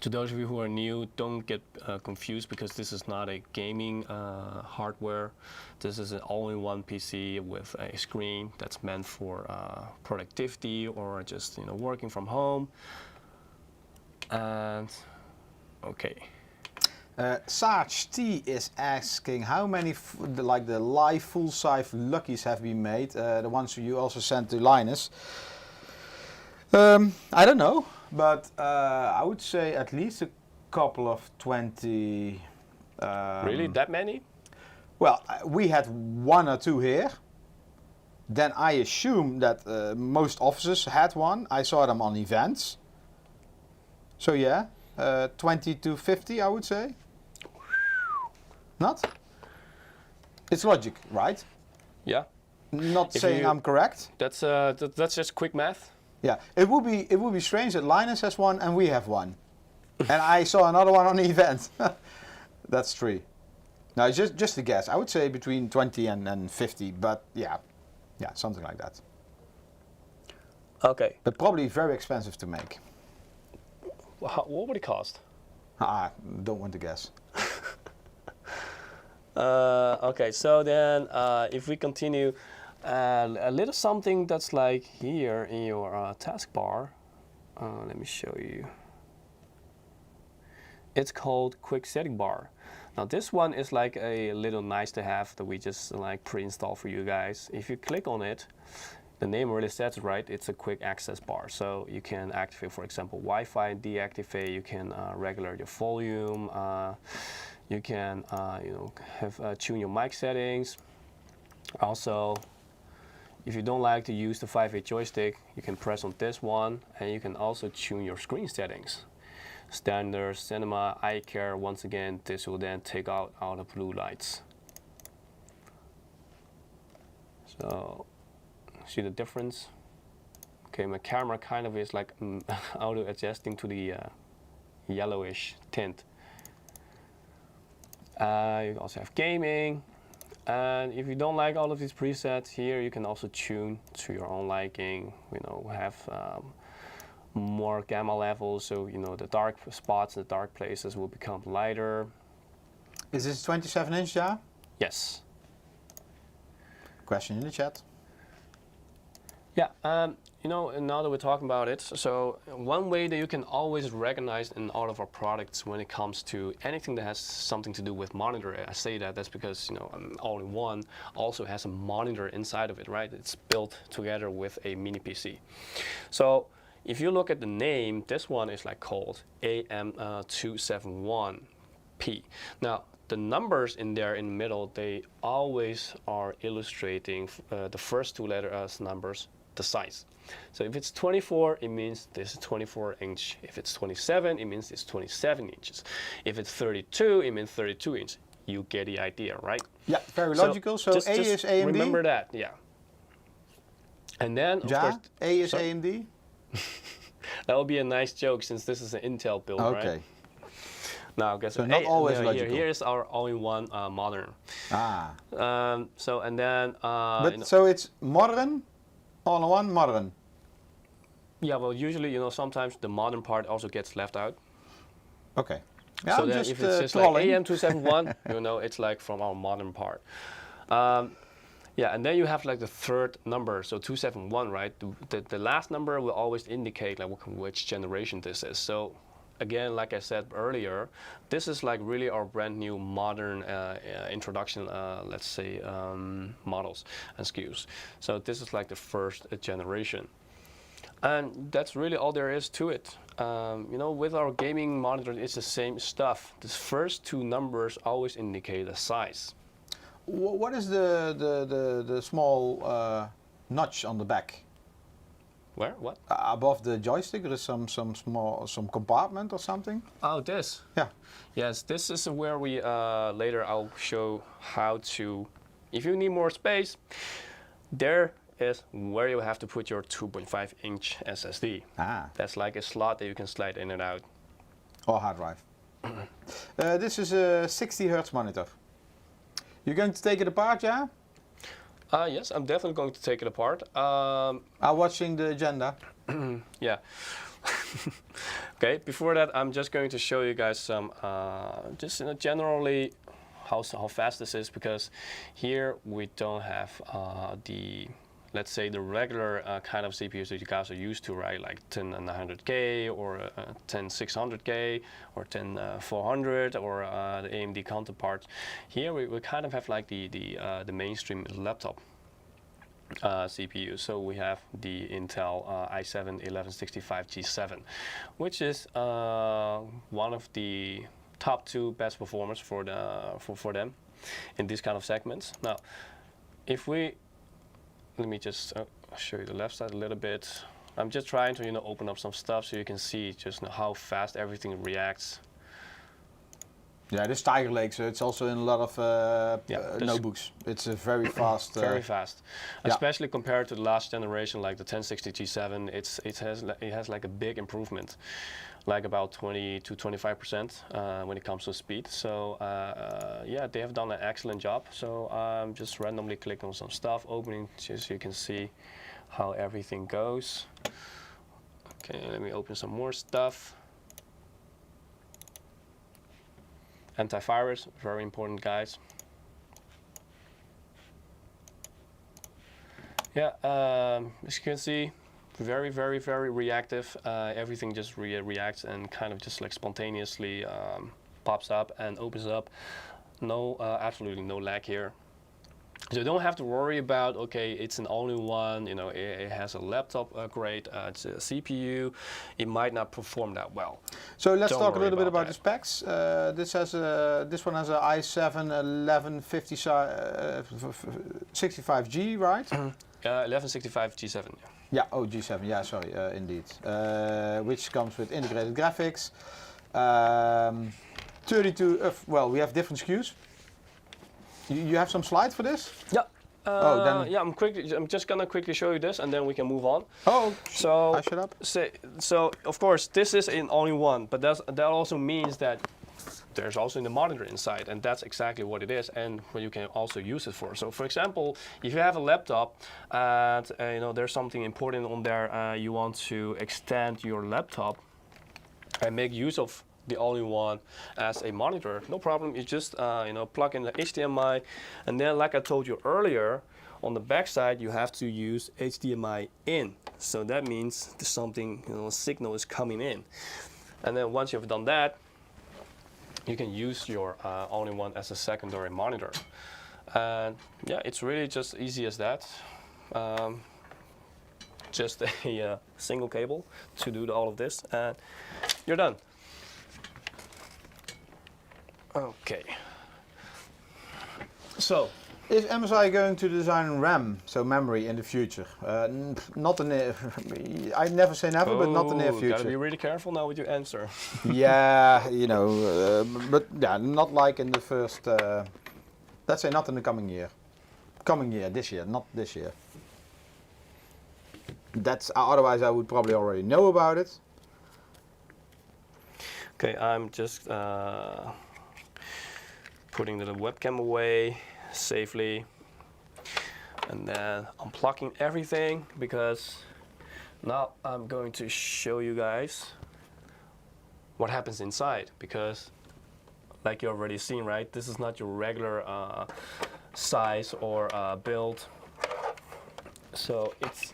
to those of you who are new, don't get confused, because this is not a gaming hardware. This is an all-in-one PC with a screen that's meant for productivity or just working from home. And okay. Sarge T is asking how many the live full-size Luckies have been made. The ones you also sent to Linus. I don't know, but I would say at least a couple of 20. Really, that many? Well, we had 1 or 2 here. Then I assume that most offices had one. I saw them on events. So yeah, 20 to 50, I would say. Not? It's logic, right? Yeah. Not saying I'm correct. That's just quick math. Yeah, it would be strange that Linus has one and we have one, and I saw another one on the event. That's 3. No, it's just a guess. I would say between 20 and 50, but yeah, something like that. Okay. But probably very expensive to make. What would it cost? Don't want to guess. Okay, so then if we continue, a little something that's like here in your taskbar. Let me show you. It's called Quick Setting Bar. Now this one is like a little nice to have that we just like pre-install for you guys. If you click on it, the name really says it right. It's a quick access bar. So you can activate, for example, Wi-Fi, deactivate. You can regulate your volume. You can tune your mic settings. Also, if you don't like to use the 5/8 joystick, you can press on this one, and you can also tune your screen settings. Standard, cinema, eye care. Once again, this will then take out all the blue lights. So, see the difference? Okay, my camera kind of is like auto adjusting to the yellowish tint. You also have gaming, and if you don't like all of these presets here, you can also tune to your own liking. Have more gamma levels, so the dark spots, the dark places will become lighter. Is this 27-inch, yeah? Yes. Question in the chat. Yeah, now that we're talking about it, so one way that you can always recognize in all of our products when it comes to anything that has something to do with monitor, I say that's because all-in-one also has a monitor inside of it, right? It's built together with a mini PC. So if you look at the name, this one is like called AM271P. Now, the numbers in there in the middle, they always are illustrating the first 2 letters numbers, the size. So if it's 24, it means this is 24 inch. If it's 27, it means it's 27 inches. If it's 32, it means 32 inches. You get the idea, right? Yeah, very logical. So just A is AMD. Remember that, yeah. And then, of course, A is AMD. That would be a nice joke since this is an Intel build, right? Okay. Now, guess so not always logical. Here is our all-in-one modern. So and then. So it's modern, all-in-one modern. Yeah, well, usually sometimes the modern part also gets left out. Okay. Yeah, so I'm then just, if it's just trolling. like AM271, it's like from our modern part. Yeah, and then you have like the third number, so 271, right? The last number will always indicate like which generation this is. So again, like I said earlier, this is like really our brand new modern introduction, let's say, models and SKUs. So this is like the first generation. And that's really all there is to it. With our gaming monitor, it's the same stuff. The first 2 numbers always indicate the size. What is the small notch on the back? Where? What? Above the joystick, there is some compartment or something. Oh, this. Yeah. Yes, this is where we later I'll show how to. If you need more space, there is where you have to put your 2.5-inch SSD. That's like a slot that you can slide in and out. Or hard drive. This is a 60 Hz monitor. You're going to take it apart, yeah? Yes, I'm definitely going to take it apart. I'm watching the agenda. Yeah. Okay, before that, I'm just going to show you guys some, just generally how fast this is, because here we don't have let's say the regular kind of CPUs that you guys are used to, right? Like 10900K or 10600K or 10400 or the AMD counterparts. Here we kind of have like the mainstream laptop CPU. So we have the Intel i7-1165G7, which is one of the top 2 best performers for them. in these kind of segments. Now, if we, let me just show you the left side a little bit. I'm just trying to open up some stuff so you can see just how fast everything reacts. Yeah, this Tiger Lake, so it's also in a lot of notebooks. It's a very fast. Very fast, especially compared to the last generation, like the 1060 G7. It has like a big improvement, like about 20 to 25% when it comes to speed. So yeah, they have done an excellent job. So I'm just randomly clicking on some stuff, opening, just so you can see how everything goes. Okay, let me open some more stuff. Antivirus, very important, guys. Yeah, as you can see, very, very, very reactive. Everything just reacts and kind of just like spontaneously pops up and opens up. No, absolutely no lag here. So you don't have to worry about, okay, it's an all-in-one, it has a laptop upgrade, it's a CPU, it might not perform that well. So let's talk a little bit about the specs. This one has an i7 1165G, right? 1165 G7. Yeah. Yeah, oh G7, yeah, sorry, indeed. Which comes with integrated graphics. 32, well, we have different SKUs. You have some slides for this? Yeah. Yeah, I'm just gonna quickly show you this, and then we can move on. Oh, so I shut up. So of course this is in only one, but that also means that there's also the monitor inside, and that's exactly what it is, and what you can also use it for. So for example, if you have a laptop and there's something important on there, you want to extend your laptop and make use of the all-in-one as a monitor, no problem. You just plug in the HDMI, and then like I told you earlier, on the back side you have to use HDMI in. So that means there's something, signal is coming in. And then once you've done that, you can use your all-in-one as a secondary monitor. And yeah, it's really just easy as that. Just a single cable to do all of this, and you're done. Okay. So, is MSI going to design RAM, so memory, in the future? Not in the. I never say never, but not in the near future. Gotta be really careful now with your answer. Yeah, but yeah, not like in the first. Let's say not in the coming year. This year, not this year. That's otherwise I would probably already know about it. Okay, I'm just putting the webcam away safely, and then unplugging everything, because now I'm going to show you guys what happens inside, because like you already seen, right, this is not your regular size or build. So it's,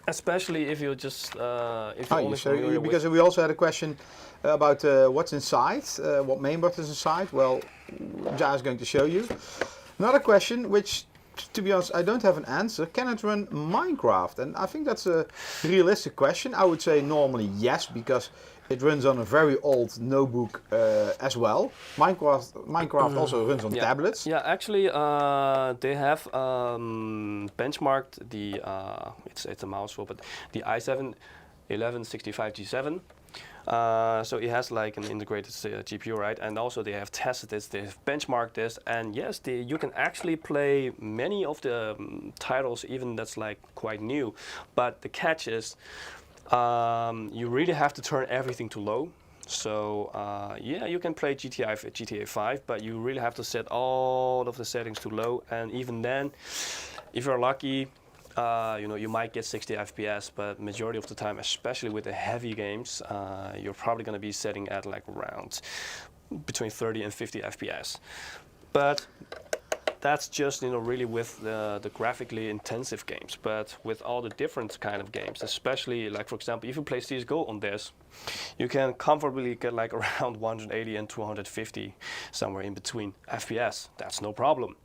especially if you just if you're only familiar because we also had a question about what's inside, what mainboard is inside. Well, Ja is going to show you. Another question, which, to be honest, I don't have an answer. Can it run Minecraft? And I think that's a realistic question. I would say normally yes, because it runs on a very old notebook as well. Minecraft also runs on tablets. Yeah, actually, they have benchmarked the it's a mouthful, but the i7 1165G7. So it has like an integrated GPU, right? And also they have tested this, they've benchmarked this, and yes, you can actually play many of the titles, even that's like quite new. But the catch is, you really have to turn everything to low. So yeah, you can play GTA 5, but you really have to set all of the settings to low, and even then, if you're lucky, you might get 60 FPS, but majority of the time, especially with the heavy games, you're probably going to be setting at like around between 30 and 50 FPS. But that's just really with the graphically intensive games. But with all the different kind of games, especially like, for example, if you play CSGO on this, you can comfortably get like around 180 and 250, somewhere in between FPS. That's no problem.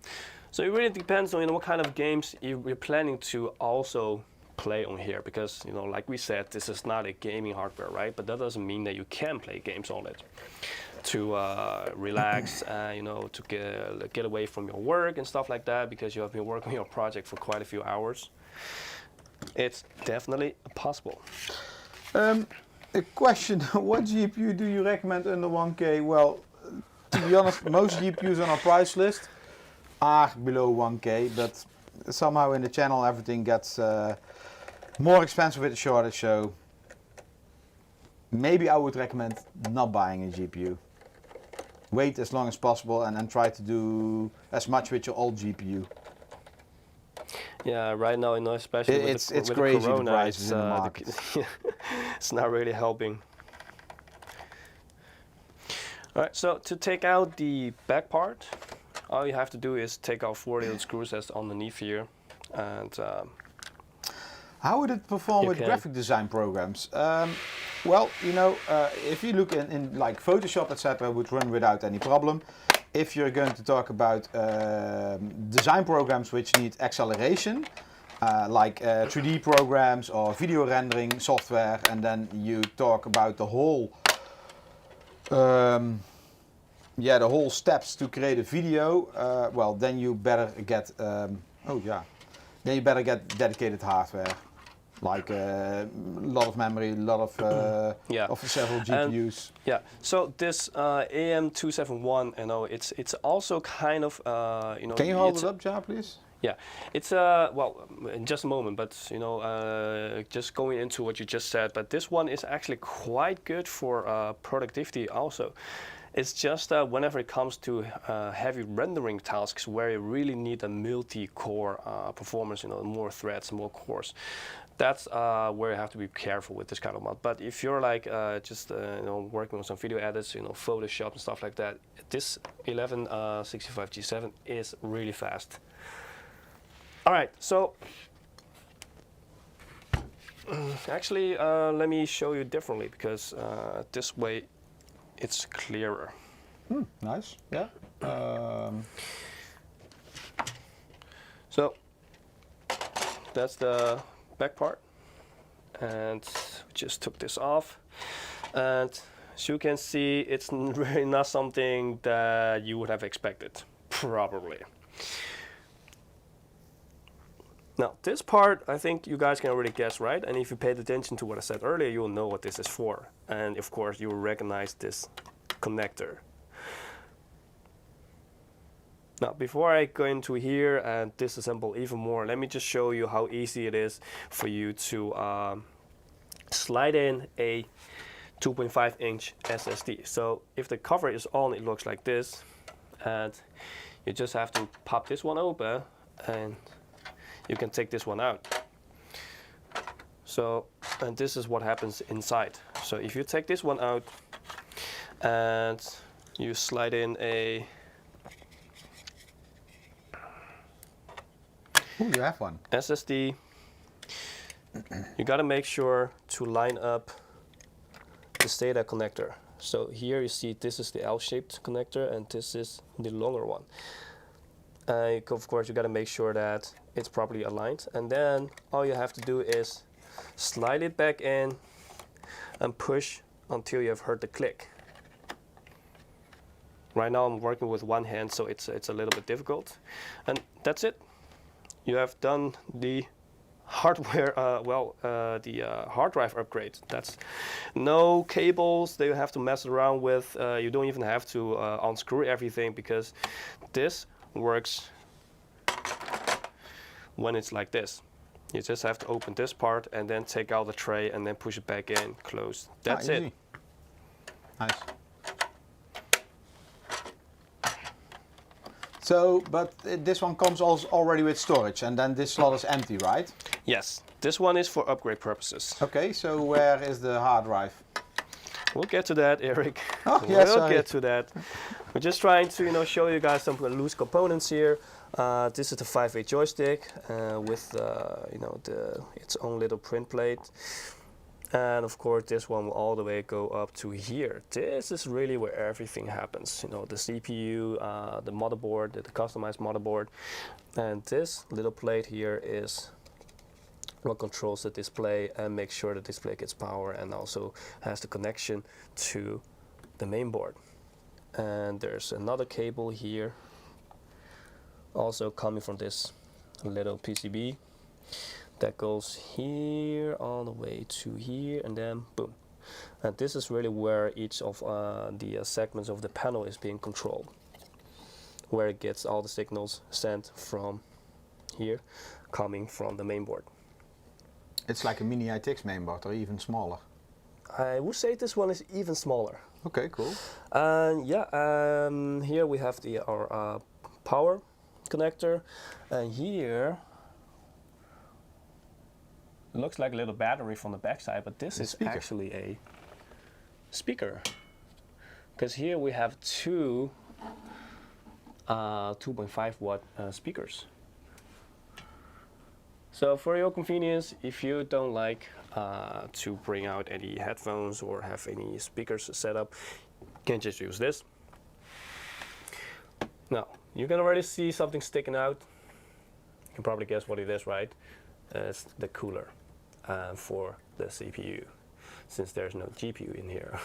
So it really depends on what kind of games you're planning to also play on here, because like we said, this is not a gaming hardware, right? But that doesn't mean that you can play games on it. To relax, to get away from your work and stuff like that, because you have been working on your project for quite a few hours. It's definitely possible. A question: what GPU do you recommend under 1K? Well, to be honest, most GPUs on our price list are below 1K, but somehow in the channel everything gets more expensive with the shortage. So maybe I would recommend not buying a GPU. Wait as long as possible and then try to do as much with your old GPU. Yeah, right now, especially with the crazy, corona, the prices in the market. It's not really helping. All right, so to take out the back part, all you have to do is take out 4 little screws that's underneath here, and how would it perform with graphic design programs? Well, if you look in like Photoshop, etc., would run without any problem. If you're going to talk about design programs which need acceleration, like 3D programs or video rendering software, and then you talk about the whole the whole steps to create a video, well, then you better get then you better get dedicated hardware, like a lot of memory, a lot of several GPUs. So this AM271, it's also kind of Can you hold it up, Ja, please? Yeah, it's well, in just a moment, but just going into what you just said, but this one is actually quite good for productivity also. It's just whenever it comes to heavy rendering tasks where you really need a multi-core performance, more threads, more cores. That's where you have to be careful with this kind of mod. But if you're like just working on some video edits, Photoshop and stuff like that, this 1165G7 is really fast. All right, so actually let me show you differently, because this way it's clearer. Nice, yeah. So that's the back part, and just took this off, and as you can see, it's really not something that you would have expected, probably. Now this part, I think you guys can already guess, right? And if you paid attention to what I said earlier, you'll know what this is for, and of course you will recognize this connector. Now, before I go into here and disassemble even more, let me just show you how easy it is for you to slide in a 2.5-inch SSD. So if the cover is on, it looks like this, and you just have to pop this one open, and you can take this one out. So, and this is what happens inside. So if you take this one out and you slide in a... Ooh, you have one. SSD, you gotta make sure to line up the SATA connector. So here you see this is the L-shaped connector and this is the longer one. Of course you gotta make sure that it's properly aligned, and then all you have to do is slide it back in and push until you have heard the click. Right now I'm working with one hand, so it's a little bit difficult, and that's it. You have done the hardware, the hard drive upgrade. That's no cables that you have to mess around with. You don't even have to unscrew everything, because this works when it's like this. You just have to open this part and then take out the tray and then push it back in, close. That's it. Nice. So, but this one comes also already with storage, and then this slot is empty, right? Yes, this one is for upgrade purposes. Okay, so where is the hard drive? We'll get to that, Eric. Oh, yeah, we'll get to that. We're just trying to, show you guys some loose components here. This is the 5-way joystick with, its own little print plate. And of course, this one will all the way go up to here. This is really where everything happens. The CPU, the motherboard, the customized motherboard. And this little plate here is what controls the display and makes sure the display gets power and also has the connection to the main board. And there's another cable here also coming from this little PCB that goes here all the way to here, and then boom. And this is really where each of the segments of the panel is being controlled, where it gets all the signals sent from here coming from the main board. It's like a mini ITX mainboard, or even smaller. I would say this one is even smaller. Okay, cool. And yeah, here we have our power connector, and here it looks like a little battery from the backside, but this is actually a speaker, because here we have two 2.5 watt speakers. So for your convenience, if you don't like to bring out any headphones or have any speakers set up, you can just use this. Now, you can already see something sticking out. You can probably guess what it is, right? It's the cooler for the CPU, since there's no GPU in here.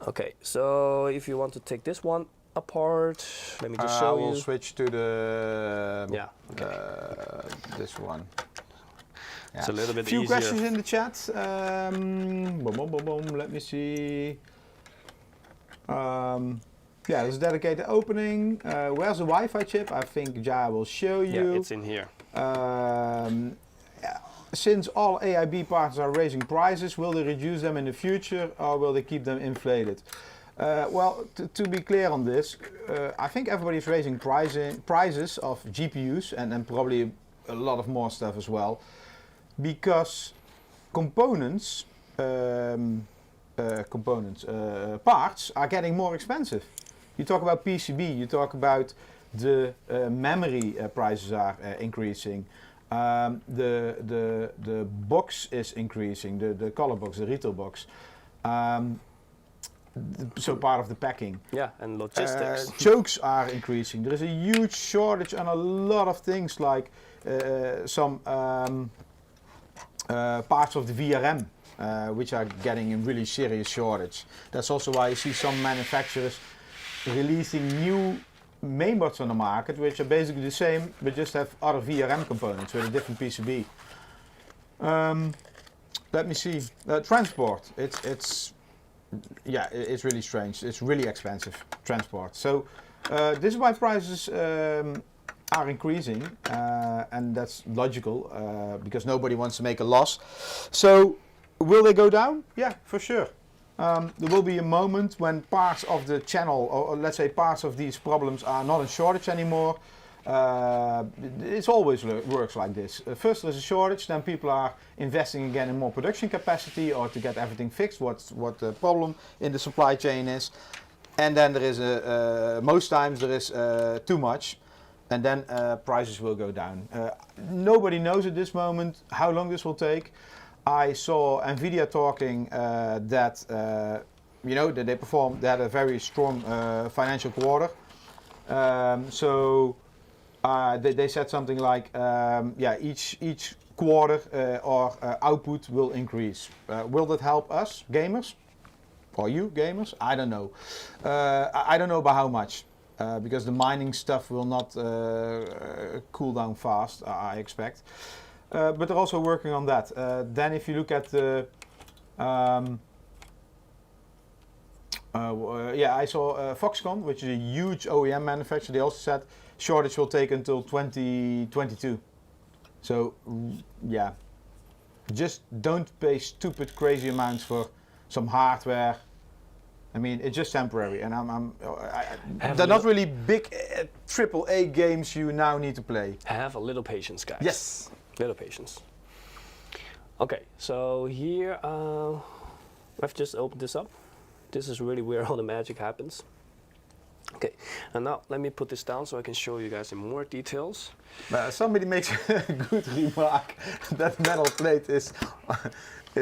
Okay, so if you want to take this one apart, let me just show you. We'll switch to the this one. Yeah. It's a little bit Few easier. questions in the chat. Let me see. Yeah, there's a dedicated opening. Where's the Wi-Fi chip? I think Ja will show you. Yeah, it's in here. Since all AIB partners are raising prices, will they reduce them in the future, or will they keep them inflated? Well, to be clear on this, I think everybody's raising prices of GPUs and probably a lot of more stuff as well, because components, parts are getting more expensive. You talk about PCB, you talk about the memory prices are increasing. The box is increasing, the color box, the retail box. So part of the packing. Yeah, and logistics. Chokes are increasing. There is a huge shortage on a lot of things, like some parts of the VRM, which are getting a really serious shortage. That's also why you see some manufacturers releasing new mainboards on the market, which are basically the same, but just have other VRM components with a different PCB. Let me see. Transport. It's really strange. It's really expensive, transport. So this is why prices are increasing, and that's logical, because nobody wants to make a loss. So will they go down? Yeah, for sure. There will be a moment when parts of the channel, or let's say parts of these problems, are not in shortage anymore. It always works like this. First there's a shortage, then people are investing again in more production capacity or to get everything fixed, what the problem in the supply chain is. And then there is most times there is too much, and then prices will go down. Nobody knows at this moment how long this will take. I saw Nvidia talking that they had a very strong financial quarter. They said something like, each quarter our output will increase. Will that help us gamers, or you gamers? I don't know. I don't know by how much, because the mining stuff will not cool down fast, I expect. But they're also working on that. Then if you look at the I saw Foxconn, which is a huge OEM manufacturer. They also said shortage will take until 2022. So yeah, just don't pay stupid crazy amounts for some hardware. I mean, it's just temporary, and they're not really big AAA games you now need to play. Have a little patience, guys. Yes. Little patience. Okay, so here I've just opened this up. This is really where all the magic happens. Okay, and now let me put this down so I can show you guys in more details. Somebody makes a good remark that metal plate is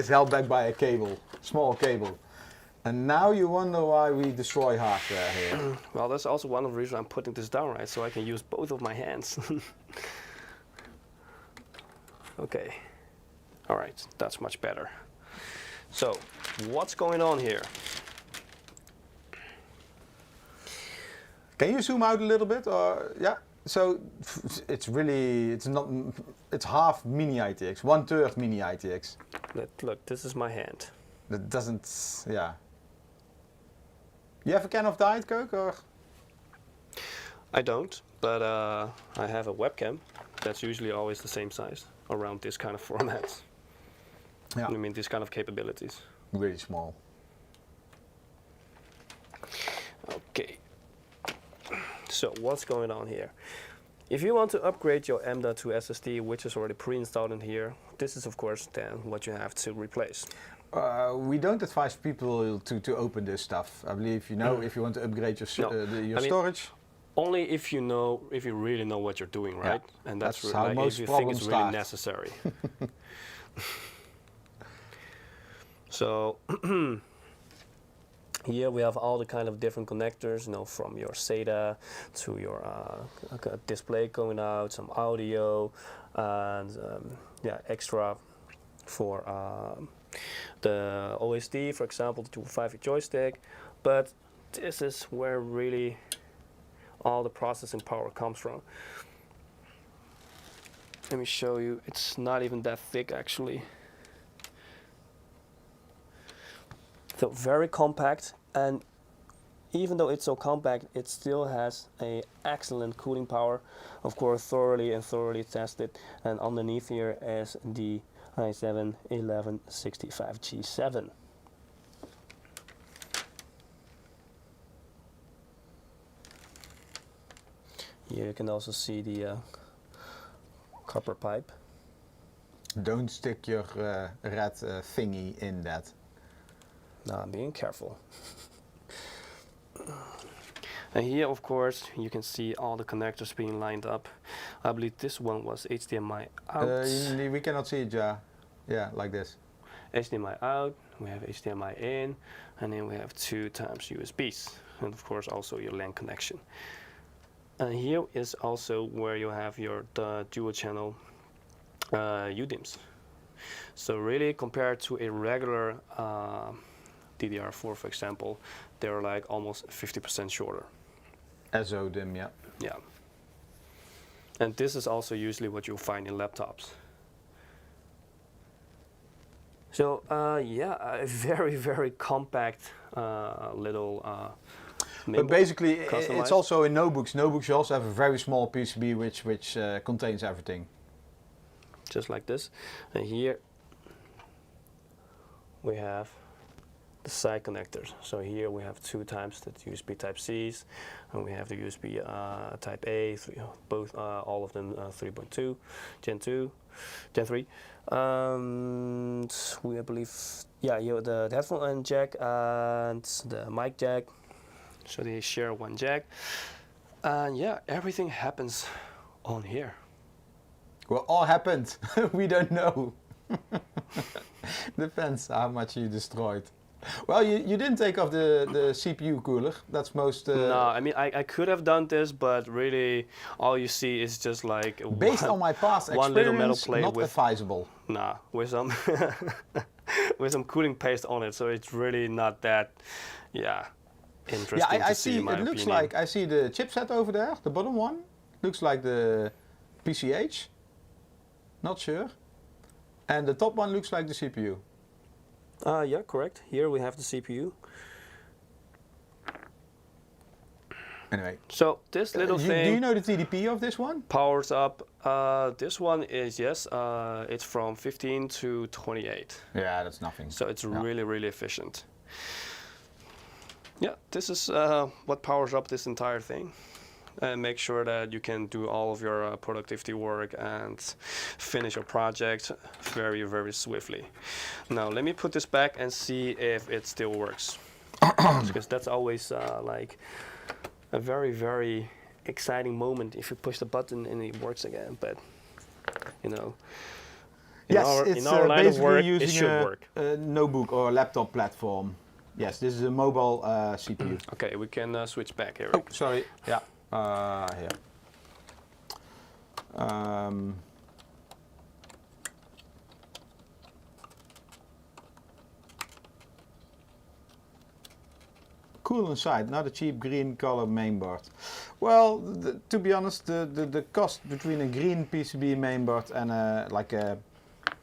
held back by a cable, small cable. And now you wonder why we destroy hardware here. Well, that's also one of the reasons I'm putting this down, right? So I can use both of my hands. Okay. All right, that's much better. So, what's going on here? Can you zoom out a little bit, or yeah? So it's really, it's half mini ITX, 1/3 mini ITX. Look, this is my hand. That doesn't, yeah. You have a can of Diet Coke, or? I don't, but I have a webcam that's usually always the same size around this kind of formats. Yeah. I mean, these kind of capabilities. Really small. Okay. So what's going on here? If you want to upgrade your M.2 SSD, which is already pre-installed in here, this is of course then what you have to replace. We don't advise people to open this stuff. I believe, you know, if you want to upgrade your, your storage. Only if you know, if you really know what you're doing, right? Yeah, and that's how like, most if you think it's really start. necessary. So here we have all the kind of different connectors, you know, from your SATA to your display going out, some audio, and yeah, extra for the Osd, for example, the 2.5 joystick. But this is where really all the processing power comes from. Let me show you. It's not even that thick actually. So very compact, and even though it's so compact, it still has an excellent cooling power. Of course, thoroughly tested. And underneath here is the i7-1165G7. Here you can also see the copper pipe. Don't stick your red thingy in that. No, I'm being careful. And here, of course, you can see all the connectors being lined up. I believe this one was HDMI out. We cannot see it, yeah, like this. HDMI out, we have HDMI in, and then we have 2 times USBs. And of course also your LAN connection. And here is also where you have your dual channel UDIMs. So really compared to a regular DDR4, for example, they're like almost 50% shorter. SODIMM, yeah. Yeah. And this is also usually what you'll find in laptops. So yeah, a very compact little but basically, it's customized. also in notebooks. Notebooks, you also have a very small PCB which contains everything. Just like this. And here we have the side connectors. So here we have 2 times the USB Type-Cs, and we have the USB Type-A, both, all of them 3.2, Gen 2, Gen 3. We, I believe, yeah, the headphone jack and the mic jack. So they share 1 jack. And yeah, everything happens on here. Well, all happened. We don't know. Depends how much you destroyed. Well, you didn't take off the CPU cooler. That's most... No, I mean, I could have done this, but really all you see is just like... Based on my past one little metal experience, plate not advisable. Nah, with some, with some cooling paste on it, so it's really not that, yeah, interesting yeah, I to see, in my it looks opinion. like, I see the chipset over there, the bottom one. Looks like the PCH. Not sure. And the top one looks like the CPU. Yeah, correct. Here we have the CPU. Anyway. So this little thing... Do you know the TDP of this one? Powers up. This one is, yes, it's from 15 to 28. Yeah, that's nothing. So it's really efficient. Yeah, this is what powers up this entire thing. And make sure that you can do all of your productivity work and finish your project very swiftly. Now let me put this back and see if it still works. Because that's always like a very exciting moment if you push the button and it works again. But you know, in our line of work, it should work. A notebook or notebook platform. Yes, this is a mobile CPU. Okay, we can switch back here. Oh, sorry. Yeah. Here. cool inside, not a cheap green color mainboard. Well, to be honest, the cost between a green PCB mainboard and like a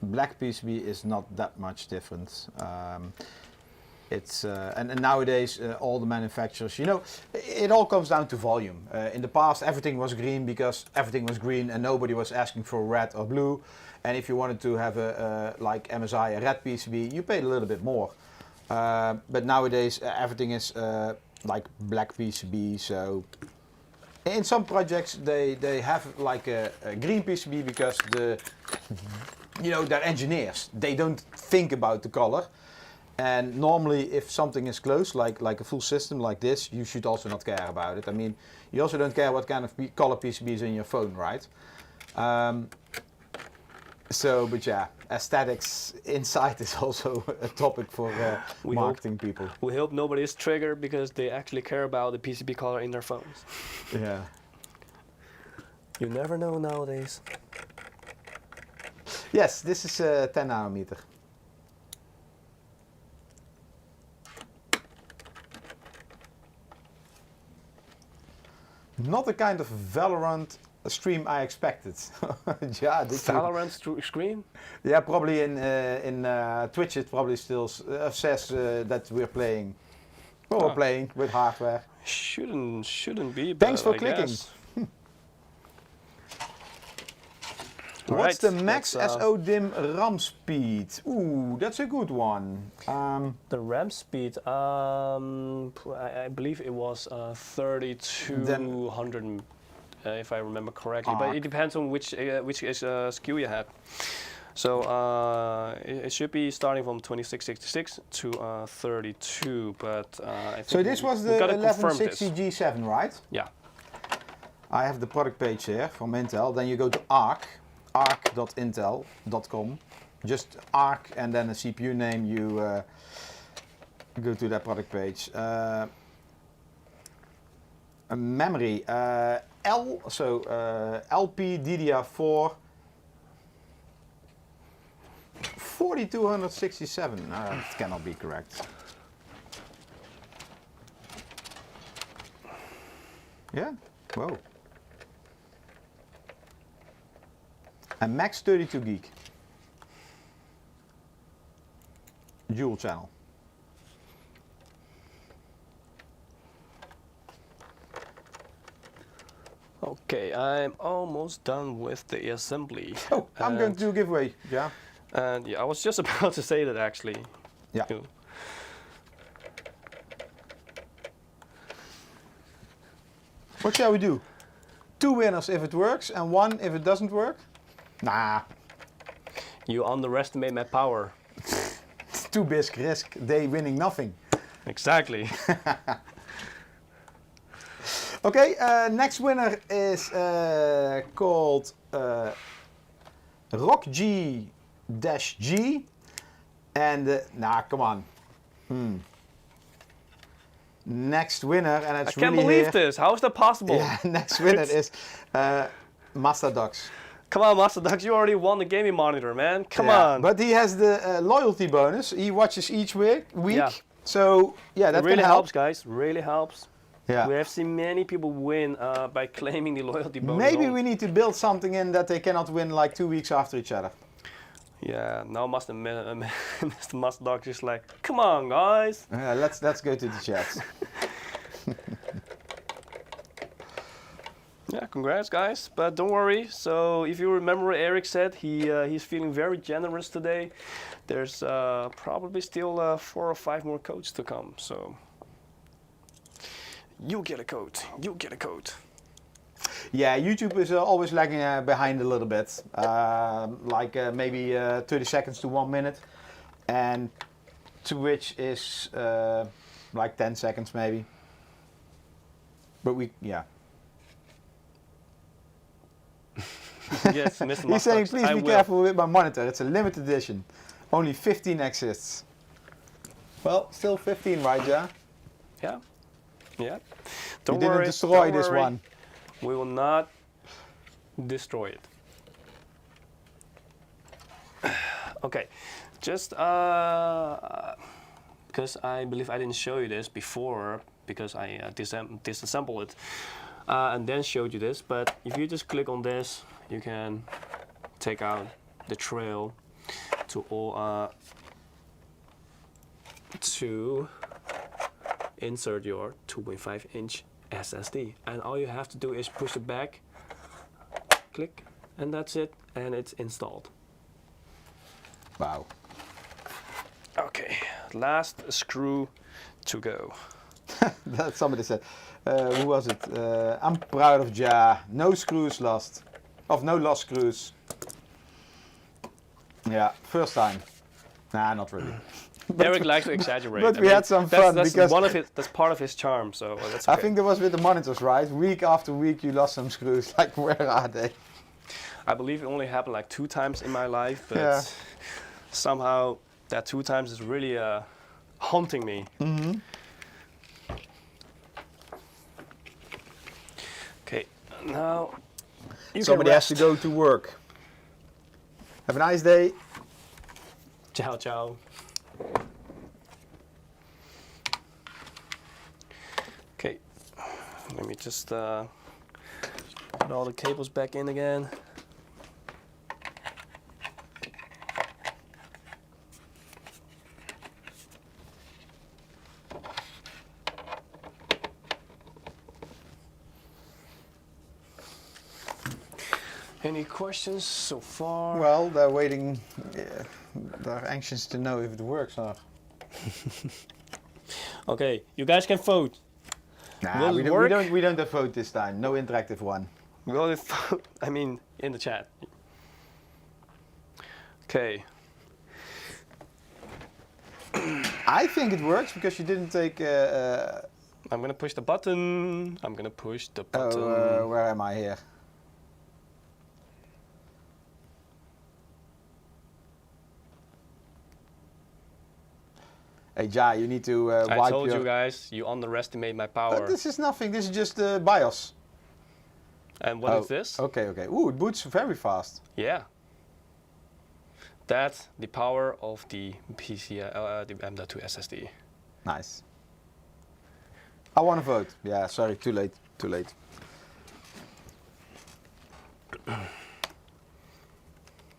black PCB is not that much different. And nowadays all the manufacturers, you know, it all comes down to volume. In the past everything was green because everything was green and nobody was asking for red or blue. And if you wanted to have like MSI, a red PCB, you paid a little bit more. But nowadays everything is like black PCB. So in some projects they have like a green PCB because they're engineers. They don't think about the color. And normally if something is close, like a full system like this, you should also not care about it. I mean, you also don't care what kind of color PCB is in your phone, right? But yeah, aesthetics inside is also a topic for marketing people. We hope nobody is triggered because they actually care about the PCB color in their phones. Yeah. You never know nowadays. Yes, this is 10 nanometer. Not the kind of Valorant stream I expected. Yeah, Valorant stream? Yeah, probably in Twitch it probably still says that we're playing. Well, we're playing with hardware. Shouldn't be. Thanks for clicking. What's the max SO-DIMM RAM speed? Ooh, that's a good one. The RAM speed, I believe it was 3200, if I remember correctly. But it depends on which SKU you had. So it should be starting from 2666 to 32. But I think so this was the 1160 G7, right? Yeah. I have the product page here from Intel. Then you go to arc.intel.com, just arc and then a CPU name, you go to that product page. Memory, LP DDR4 4267, it cannot be correct. Yeah, whoa. And max 32 gig. Dual channel. Okay, I'm almost done with the assembly. Oh, I'm going to do a giveaway, yeah. And yeah, I was just about to say that actually. Yeah. What shall we do? 2 winners if it works and 1 if it doesn't work? Nah. You underestimate my power. It's too big risk, they winning nothing. Exactly. Okay, next winner is called RockG-G. And, come on. Next winner, and it's really I can't believe this. How is that possible? Yeah, next winner is Masterdox. Come on, Masterdox, you already won the gaming monitor, man. Come on. But he has the loyalty bonus. He watches each week. Yeah. So, yeah, that really can help. helps, guys. Really helps. Yeah. We have seen many people win by claiming the loyalty bonus. Maybe we need to build something in that they cannot win like 2 weeks after each other. Yeah, now Mr. Masterdox is like, come on, guys. Let's go to the chats. Yeah, congrats, guys. But don't worry. So if you remember what Eric said, he's feeling very generous today. There's probably still 4 or 5 more codes to come. So you get a code. You get a code. Yeah, YouTube is always lagging behind a little bit, maybe 30 seconds to 1 minute, and Twitch is like 10 seconds maybe. But yeah. Yes, Mr. He's saying, please be careful with my monitor. It's a limited edition. Only 15 exists. Well, still 15, right, yeah? Yeah. Yeah. Don't you worry. Didn't destroy don't this worry. one. We will not destroy it. Okay, just because I believe I didn't show you this before, because I disassembled it and then showed you this. But if you just click on this, you can take out the trail to insert your 2.5-inch SSD, and all you have to do is push it back, click, and that's it, and it's installed. Wow. Okay, last screw to go. That somebody said. Who was it? I'm proud of Ja. No screws lost. No lost screws. Yeah, first time. Nah, not really. Eric likes to exaggerate. But we had some fun that's because that's part of his charm. So that's okay. I think that was with the monitors, right? Week after week, you lost some screws. Like, where are they? I believe it only happened like 2 times in my life, but somehow that 2 times is really haunting me. Mm-hmm. Okay, now somebody has to go to work. Have a nice day. Ciao, ciao. Okay, let me just put all the cables back in again. Any questions so far? Well, they're waiting. Yeah, they're anxious to know if it works or not. Okay, you guys can vote. Nah, Will it work? we don't have vote this time. No interactive one. Will it vote? I mean, in the chat. Okay. I think it works because you didn't take. I'm gonna push the button. I'm gonna push the button. Where am I here? Hey Ja, you need to wipe I told your... you guys, you underestimate my power. This is nothing, this is just BIOS. And what is this? Okay, okay. Ooh, it boots very fast. Yeah. That's the power of the PC, the M.2 SSD. Nice. I want to vote. Yeah, sorry, too late, too late.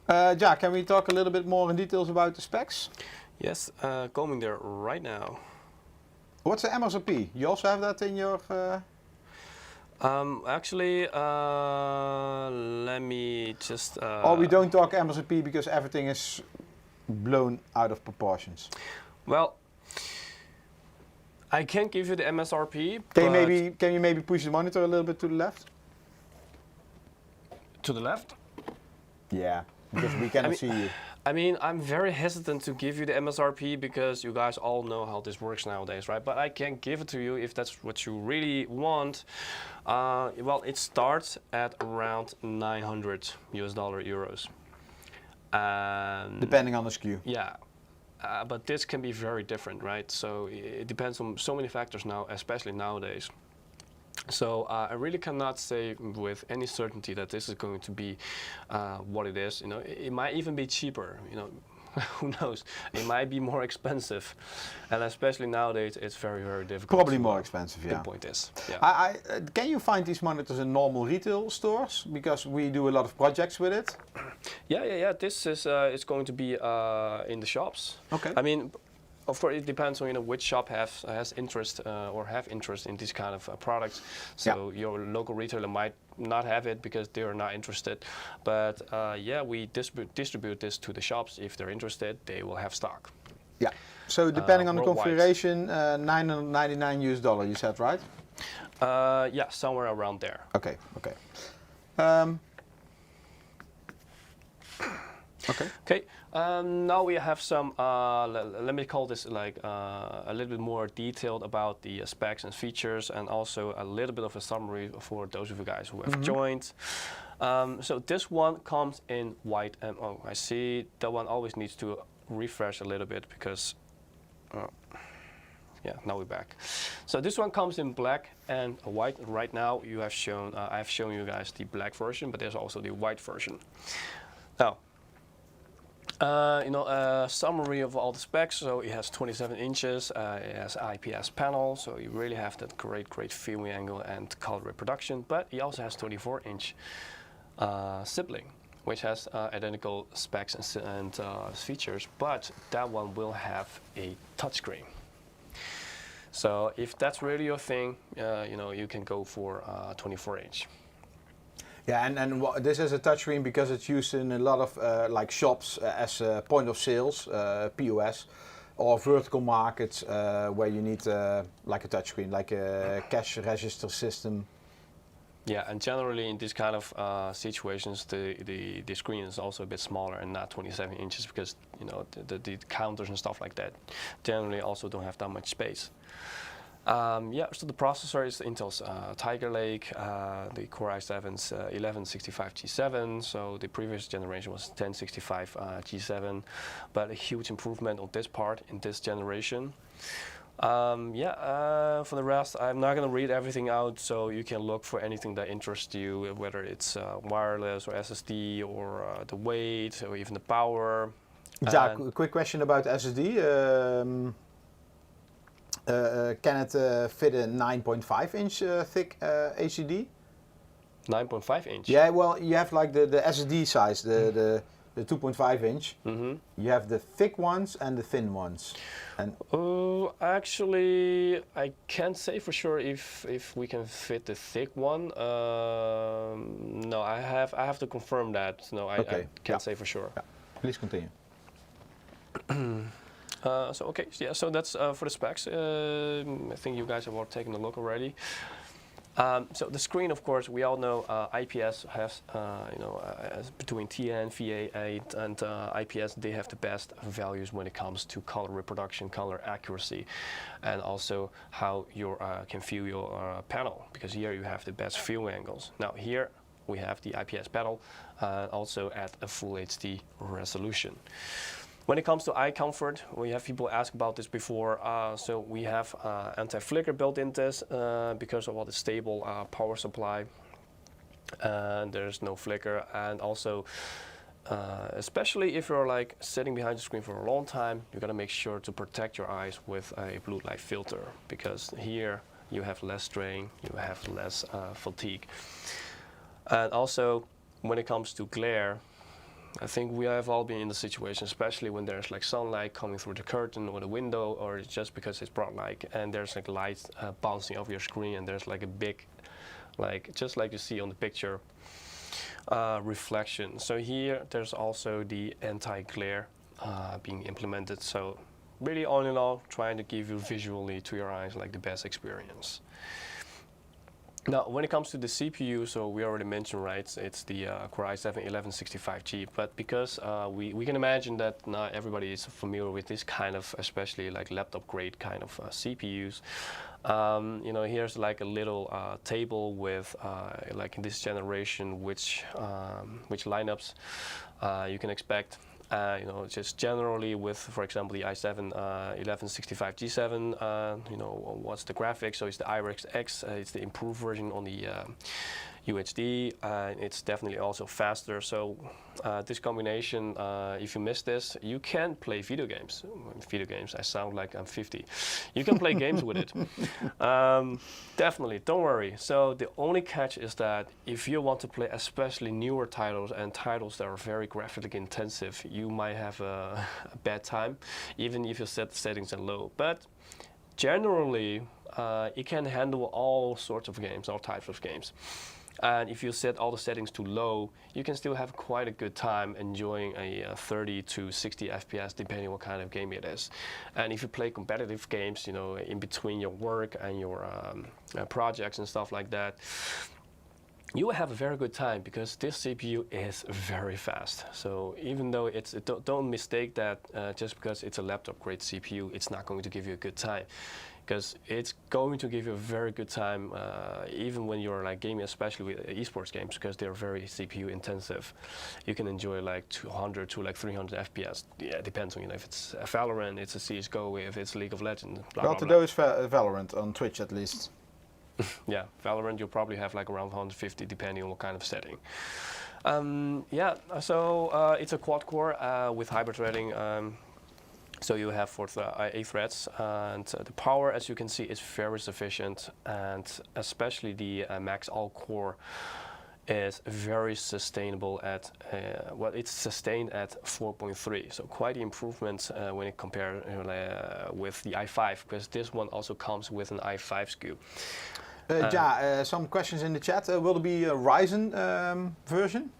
Ja, can we talk a little bit more in details about the specs? Yes, coming there right now. What's the MSRP? You also have that in your... Actually, let me just... Oh, we don't talk MSRP because everything is blown out of proportions. Well, I can't give you the MSRP, Can you maybe push the monitor a little bit to the left? To the left? Yeah, because we cannot see you. I mean, I'm very hesitant to give you the MSRP because you guys all know how this works nowadays, right? But I can give it to you if that's what you really want. Well, it starts at around 900 US dollar euros. Depending on the SKU. Yeah. But this can be very different, right? So it depends on so many factors now, especially nowadays. So I really cannot say with any certainty that this is going to be what it is. You know, it might even be cheaper. You know, who knows? It might be more expensive, and especially nowadays, it's very, very difficult. Probably more expensive. Yeah. Pinpoint this. Yeah. Can you find these monitors in normal retail stores? Because we do a lot of projects with it. Yeah. This is it's going to be in the shops. Okay. I mean, of course, it depends on which shop has interest or have interest in these kind of products. So your local retailer might not have it because they are not interested. But yeah, we distribute this to the shops. If they're interested, they will have stock. Yeah. So depending on the worldwide. configuration, $999 US dollar. You said, right? Yeah, somewhere around there. Okay. Okay. Okay. Now we have some, let me call this like a little bit more detailed about the specs and features, and also a little bit of a summary for those of you guys who have joined. So this one comes in white and I see that one always needs to refresh a little bit because, yeah, now we're back. So this one comes in black and white. Right now you have shown, I have shown you guys the black version, but there's also the white version. Now, A summary of all the specs. So it has 27 inches, it has IPS panel, so you really have that great viewing angle and color reproduction. But it also has 24-inch sibling, which has identical specs and features, but that one will have a touchscreen. So if that's really your thing, you can go for 24-inch. Yeah, and this is a touchscreen because it's used in a lot of like shops as point of sales, POS, or vertical markets where you need like a touchscreen, like a cash register system. Yeah, and generally in these kind of situations, the screen is also a bit smaller and not 27 inches because the counters and stuff like that generally also don't have that much space. So the processor is Intel's Tiger Lake, the Core i7's 1165G7, so the previous generation was 1065G7, but a huge improvement on this part in this generation. For the rest, I'm not going to read everything out, so you can look for anything that interests you, whether it's wireless or SSD or the weight or even the power. Yeah, quick question about SSD. Can it fit a 9.5-inch thick HDD? 9.5 inch? Yeah, well, you have like the SSD size, the 2.5-inch. Mm-hmm. You have the thick ones and the thin ones. And actually, I can't say for sure if we can fit the thick one. No, I have to confirm that. No, I can't say for sure. Yeah. Please continue. So that's for the specs. I think you guys have all taken a look already. So the screen, of course, we all know IPS has, between TN, VA8, and IPS, they have the best values when it comes to color reproduction, color accuracy, and also how you can view your panel, because here you have the best view angles. Now here we have the IPS panel, also at a full HD resolution. When it comes to eye comfort, we have people ask about this before. So we have anti-flicker built in this because of all the stable power supply. And there's no flicker. And also, especially if you're like sitting behind the screen for a long time, you gotta make sure to protect your eyes with a blue light filter, because here you have less strain, you have less fatigue. And also, when it comes to glare, I think we have all been in the situation, especially when there's like sunlight coming through the curtain or the window, or just because it's broad light, and there's like light bouncing off your screen, and there's like a big, just like you see on the picture, reflection. So here there's also the anti-glare being implemented. So really, all in all, trying to give you visually to your eyes like the best experience. Now, when it comes to the CPU, so we already mentioned, right, it's the Core i7 1165G, but because we can imagine that not everybody is familiar with this kind of, especially like laptop grade kind of CPUs. Here's like a little table with, like in this generation, which lineups you can expect. Just generally with, for example, the i7 1165G7, what's the graphics? So it's the iRes X, it's the improved version on the UHD, and it's definitely also faster. So this combination, if you miss this, you can play video games. Video games, I sound like I'm 50. You can play games with it. Definitely, don't worry. So the only catch is that if you want to play especially newer titles and titles that are very graphically intensive, you might have a bad time, even if you set the settings at low. But generally, it can handle all sorts of games, all types of games. And if you set all the settings to low, you can still have quite a good time enjoying a 30 to 60 FPS, depending what kind of game it is. And if you play competitive games, in between your work and your projects and stuff like that, you will have a very good time because this CPU is very fast. So even though don't mistake that just because it's a laptop grade CPU, it's not going to give you a good time. Because it's going to give you a very good time, even when you're like gaming, especially with esports games, because they're very CPU intensive. You can enjoy like 200 to like 300 FPS. Yeah, it depends on if it's a Valorant, it's a CS:GO, if it's League of Legends. Well, to those Valorant on Twitch at least. Yeah, Valorant you'll probably have like around 150 depending on what kind of setting. Yeah, so it's a quad core with hybrid threading. So you have 8 threads, and the power, as you can see, is very sufficient, and especially the max all core is very sustainable at well, it's sustained at 4.3, so quite the improvement when it compared with the i5, because this one also comes with an i5 SKU. Some questions in the chat. Will there be a Ryzen version?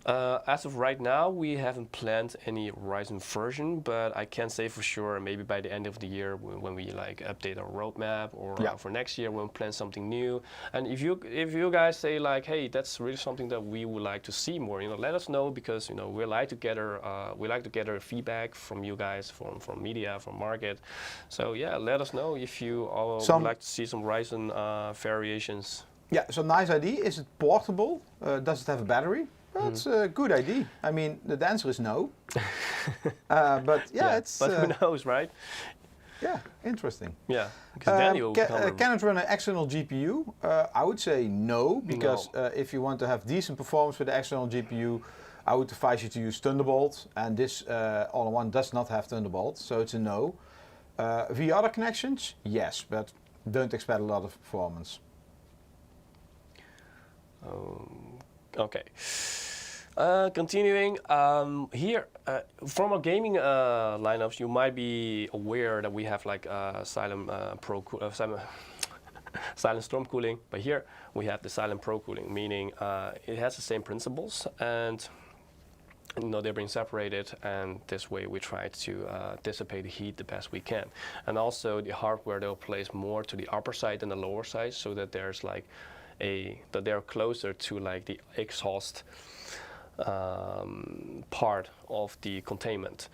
As of right now, we haven't planned any Ryzen version, but I can say for sure maybe by the end of the year when we like update our roadmap, or for next year we'll plan something new. And if you guys say like, hey, that's really something that we would like to see more, let us know, because we like to gather feedback from you guys, from media, from market. So yeah, let us know if you would like to see some Ryzen variations. Yeah, so nice idea. Is it portable? Does it have a battery? That's a good idea. I mean, the answer is no. But yeah, it's... But who knows, right? Yeah, interesting. Yeah, because then you'll can it run an external GPU? I would say no, because if you want to have decent performance with the external GPU, I would advise you to use Thunderbolt, and this all-in-one does not have Thunderbolt, so it's a no. Via other connections, yes, but don't expect a lot of performance. Okay. Continuing here, from our gaming lineups, you might be aware that we have like Silent Silent Storm cooling, but here we have the Silent Pro cooling, meaning it has the same principles, and they're being separated, and this way we try to dissipate the heat the best we can. And also the hardware, they'll place more to the upper side than the lower side, so that there's like that they're closer to like the exhaust part of the containment,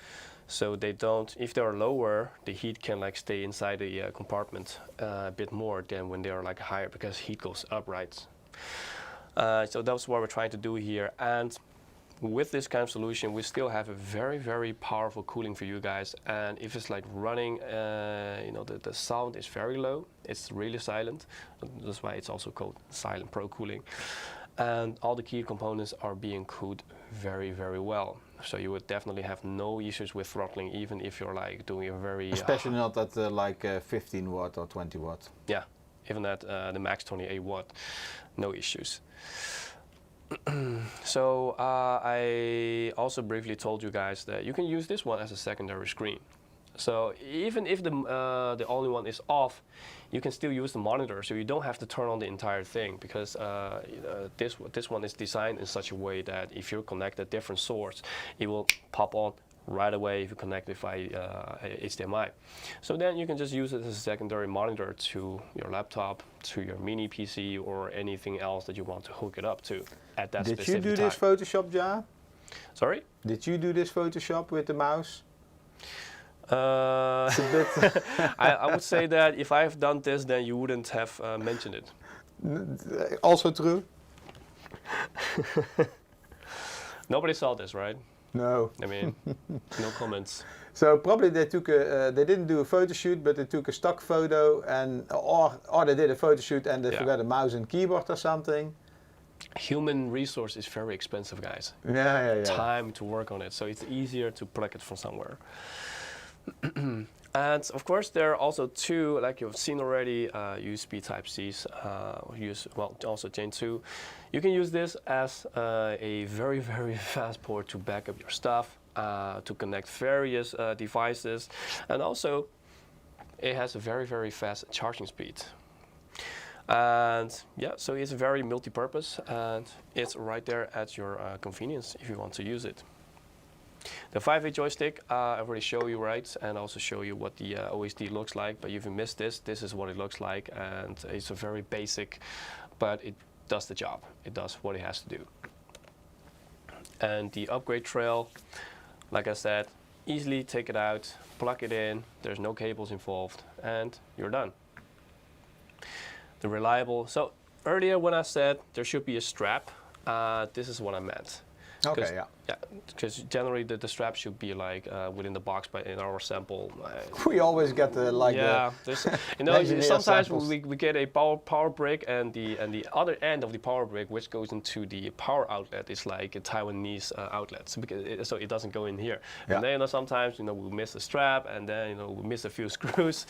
so they don't, if they're lower, the heat can like stay inside the compartment a bit more than when they're like higher, because heat goes up, right? So that's what we're trying to do here, and with this kind of solution we still have a very, very powerful cooling for you guys. And if it's like running, the sound is very low, it's really silent, that's why it's also called Silent Pro cooling. And all the key components are being cooled very, very well. So you would definitely have no issues with throttling, even if you're like doing a very... Especially not at like 15 watt or 20 watt. Yeah, even at the max 28 watt, no issues. So I also briefly told you guys that you can use this one as a secondary screen. So even if the only one is off, you can still use the monitor, so you don't have to turn on the entire thing, because this one is designed in such a way that if you connect a different source, it will pop on right away if you connect it via HDMI. So then you can just use it as a secondary monitor to your laptop, to your mini PC, or anything else that you want to hook it up to at that specific time. Did you do this Photoshop, Ja? Sorry? Did you do this Photoshop with the mouse? I would say that if I've done this, then you wouldn't have mentioned it. Also true? Nobody saw this, right? No. I mean, no comments. So probably they took they didn't do a photo shoot, but they took a stock photo, and or they did a photo shoot and they forgot a mouse and keyboard or something. Human resource is very expensive, guys. Yeah. Time to work on it, so it's easier to plug it from somewhere. And of course there are also two, like you've seen already, USB Type-Cs, also Gen 2. You can use this as a very, very fast port to back up your stuff, to connect various devices, and also it has a very, very fast charging speed. And yeah, so it's very multi-purpose, and it's right there at your convenience if you want to use it. The 5-way joystick, I already show you, right, and also show you what the OSD looks like, but if you missed this, this is what it looks like, and it's a very basic, but it does the job. It does what it has to do. And the upgrade trail, like I said, easily take it out, plug it in, there's no cables involved, and you're done. The reliable, so earlier when I said there should be a strap, this is what I meant. Okay, yeah. Yeah, because generally the strap should be like within the box, but in our sample, We always get the there's, engineer sometimes samples. we get a power brick, and the other end of the power brick, which goes into the power outlet, is like a Taiwanese outlet, so it doesn't go in here. Yeah. And then sometimes we miss a strap, and then we miss a few screws.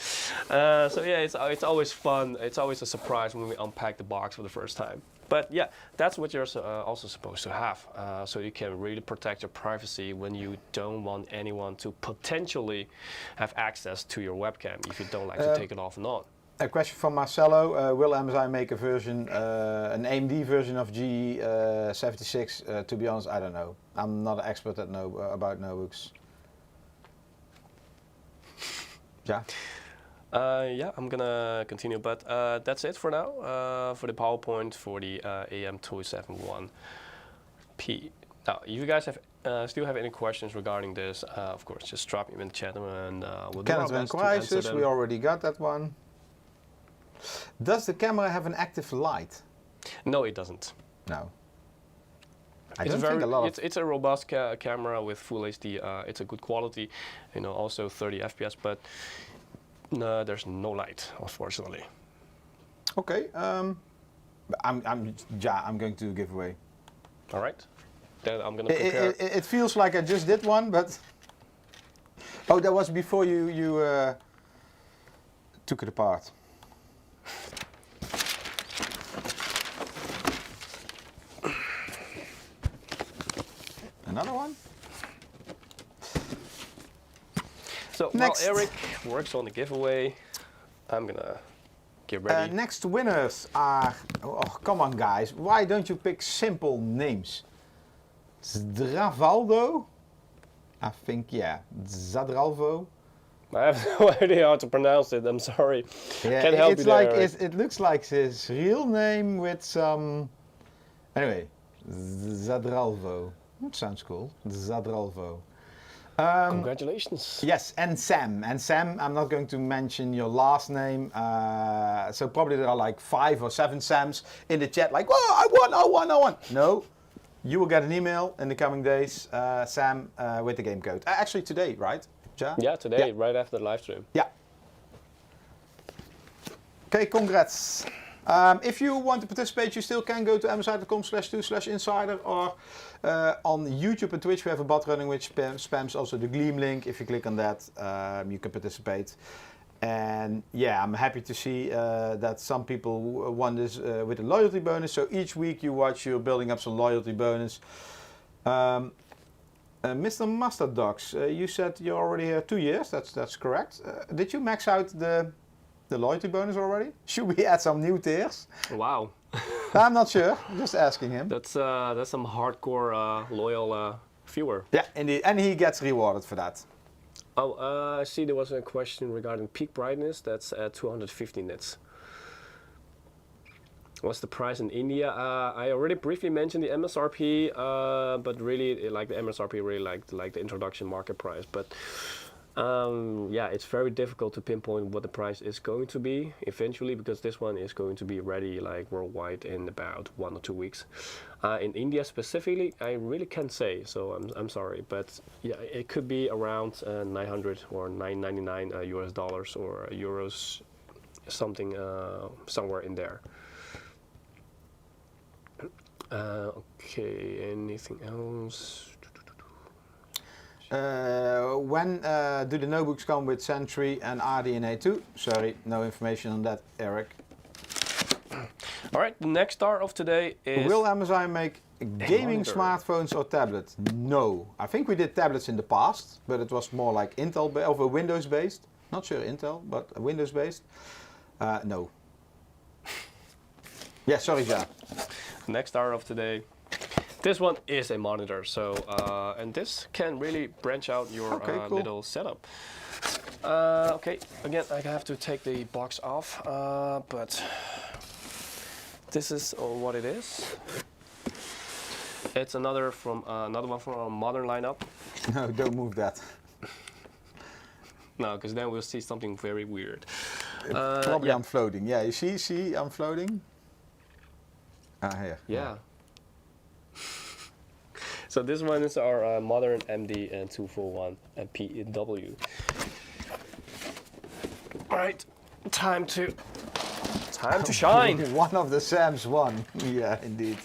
So yeah, it's always fun. It's always a surprise when we unpack the box for the first time. But yeah, that's what you're also supposed to have, so you can really protect your privacy when you don't want anyone to potentially have access to your webcam if you don't like to take it off and on. A question from Marcelo: will MSI make a version, an AMD version of G76? To be honest, I don't know. I'm not an expert about notebooks. Yeah. Yeah, I'm gonna continue, but that's it for now for the PowerPoint for the AM271P. Now, if you guys still have any questions regarding this, of course, just drop them in the chat, and we'll do our Canons and best to answer crisis, them. we already got that one. Does the camera have an active light? No, it doesn't. No. It's a robust camera with full HD. It's a good quality, also 30 FPS, but no, there's no light, unfortunately. Okay. I'm going to give away. All right. Then I'm gonna prepare. It feels like I just did one, but oh, that was before you took it apart. Another one. So Next. while Eric works on the giveaway, I'm gonna get ready. Next winners are, oh come on guys, why don't you pick simple names? Zdravaldo, I think, yeah, Zadralvo. I have no idea how to pronounce it. I'm sorry. Yeah, Can't help it's you like there, Eric. it looks like his real name with some. Anyway, Zadralvo. That sounds cool. Zadralvo. Congratulations. Yes, and Sam. And Sam, I'm not going to mention your last name. So probably there are like 5 or 7 Sams in the chat, like, oh, I won. No, you will get an email in the coming days, Sam, with the game code. Actually today, right? Ja? Yeah, today, right after the live stream. Yeah. Okay, congrats. If you want to participate, you still can go to msi.com/2/insider, or on YouTube and Twitch we have a bot running which spams also the Gleam link. If you click on that, you can participate. And yeah, I'm happy to see that some people won this with a loyalty bonus. So each week you watch, you're building up some loyalty bonus. Mr. Mustard Dogs, you said you're already here 2 years. That's correct. Did you max out the loyalty bonus already? Should we add some new tiers? Wow. I'm not sure. I'm just asking him. That's some hardcore loyal viewer. Yeah, indeed, and he gets rewarded for that. Oh, I see there was a question regarding peak brightness. That's at 250 nits. What's the price in India? I already briefly mentioned the MSRP, but really, like the MSRP, really like the introduction market price. But yeah, it's very difficult to pinpoint what the price is going to be eventually, because this one is going to be ready like worldwide in about 1 or 2 weeks. In India specifically, I really can't say, so I'm sorry, but yeah, it could be around 900 or 999 US dollars or euros, something somewhere in there. Okay, anything else? When do the notebooks come with Sentry and RDNA 2? Sorry, no information on that, Eric. All right, the next star of today is... Will MSI make gaming monitor. smartphones or tablets? No. I think we did tablets in the past, but it was more like Intel over Windows based. Not sure Intel, but Windows based. No. Yeah, sorry, Ja. Next star of today. This one is a monitor, so and this can really branch out your cool. little setup. Okay, again, I have to take the box off, but this is what it is. It's another one from our modern lineup. No, don't move that. No, because then we'll see something very weird. Probably yeah. I'm floating. Yeah, you see I'm floating. Ah, here. Yeah. So this one is our modern MD and 241 and PW. All right, time to shine. One of the Sams won. Yeah, indeed.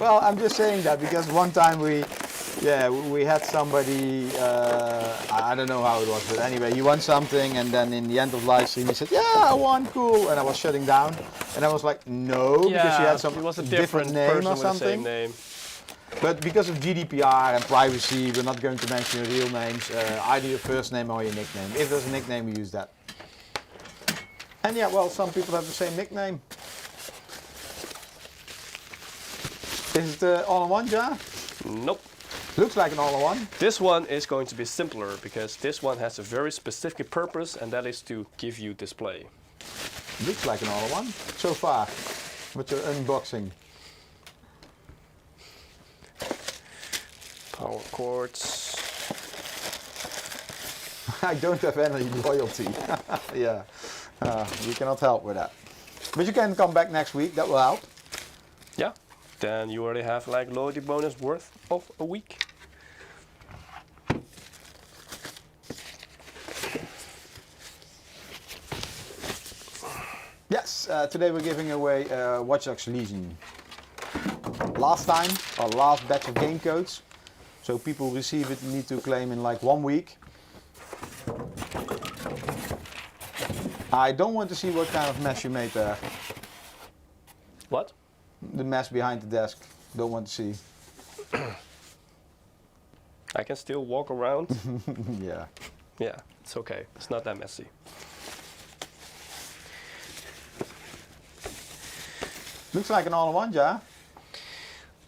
Well, I'm just saying that because one time we had somebody, I don't know how it was, but anyway, he won something, and then in the end of live stream he said, yeah, I won, cool, and I was shutting down, and I was like, no, because you had some it was a different name person or with the something. same name. But because of GDPR and privacy, we're not going to mention your real names, either your first name or your nickname. If there's a nickname, we use that. And yeah, well, some people have the same nickname. Is it the all-in-one jar? Nope. Looks like an all-in-one. This one is going to be simpler because this one has a very specific purpose, and that is to give you display. Looks like an all-in-one so far, with your unboxing. Power cords. I don't have any loyalty. Yeah, we cannot help with that. But you can come back next week, that will help. Yeah, then you already have like loyalty bonus worth of a week. Yes, today we're giving away Watch Dogs Legion. Last time, our last batch of game codes. So people receive it, need to claim in like 1 week. I don't want to see what kind of mess you made there. What? The mess behind the desk. Don't want to see. I can still walk around. Yeah. Yeah, it's okay. It's not that messy. Looks like an all-in-one jar.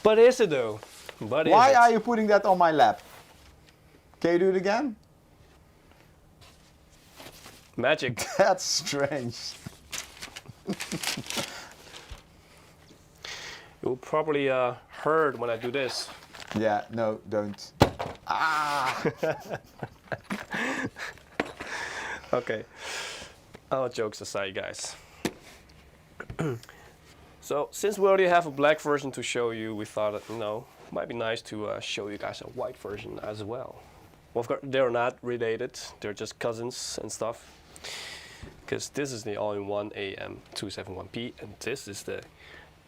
But is it though? But Why is it? are you putting that on my lap? Can you do it again? Magic. That's strange. You'll probably heard when I do this. Yeah, no, don't. Ah! Okay. All jokes aside, guys. So since we already have a black version to show you, we thought that, you know, it might be nice to show you guys a white version as well. Well, of course, they're not related. They're just cousins and stuff. Because this is the all-in-one AM271P, and this is the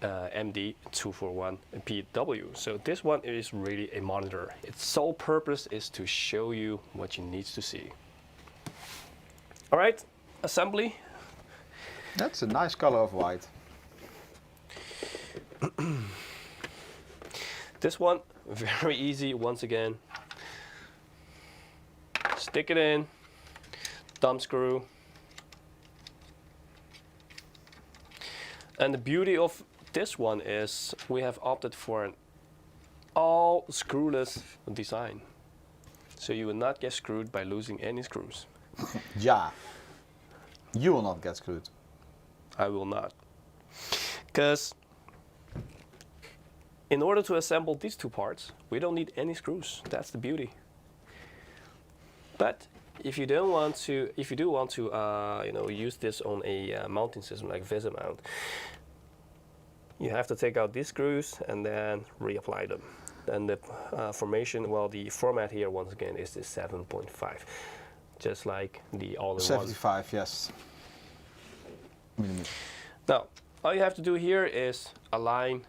MD241PW. So this one is really a monitor. Its sole purpose is to show you what you need to see. All right, assembly. That's a nice color of white. This one, very easy once again. Stick it in, thumb screw. And the beauty of this one is we have opted for an all screwless design. So you will not get screwed by losing any screws. Ja. You will not get screwed. I will not. Because in order to assemble these two parts, we don't need any screws. That's the beauty. But if you don't want to, if you do want to, you know, use this on a mounting system like VisiMount, you have to take out these screws and then reapply them. And the formation, well, the format here once again is the 7.5, just like the all-in-one. 75, yes. Millimeter. Now, all you have to do here is align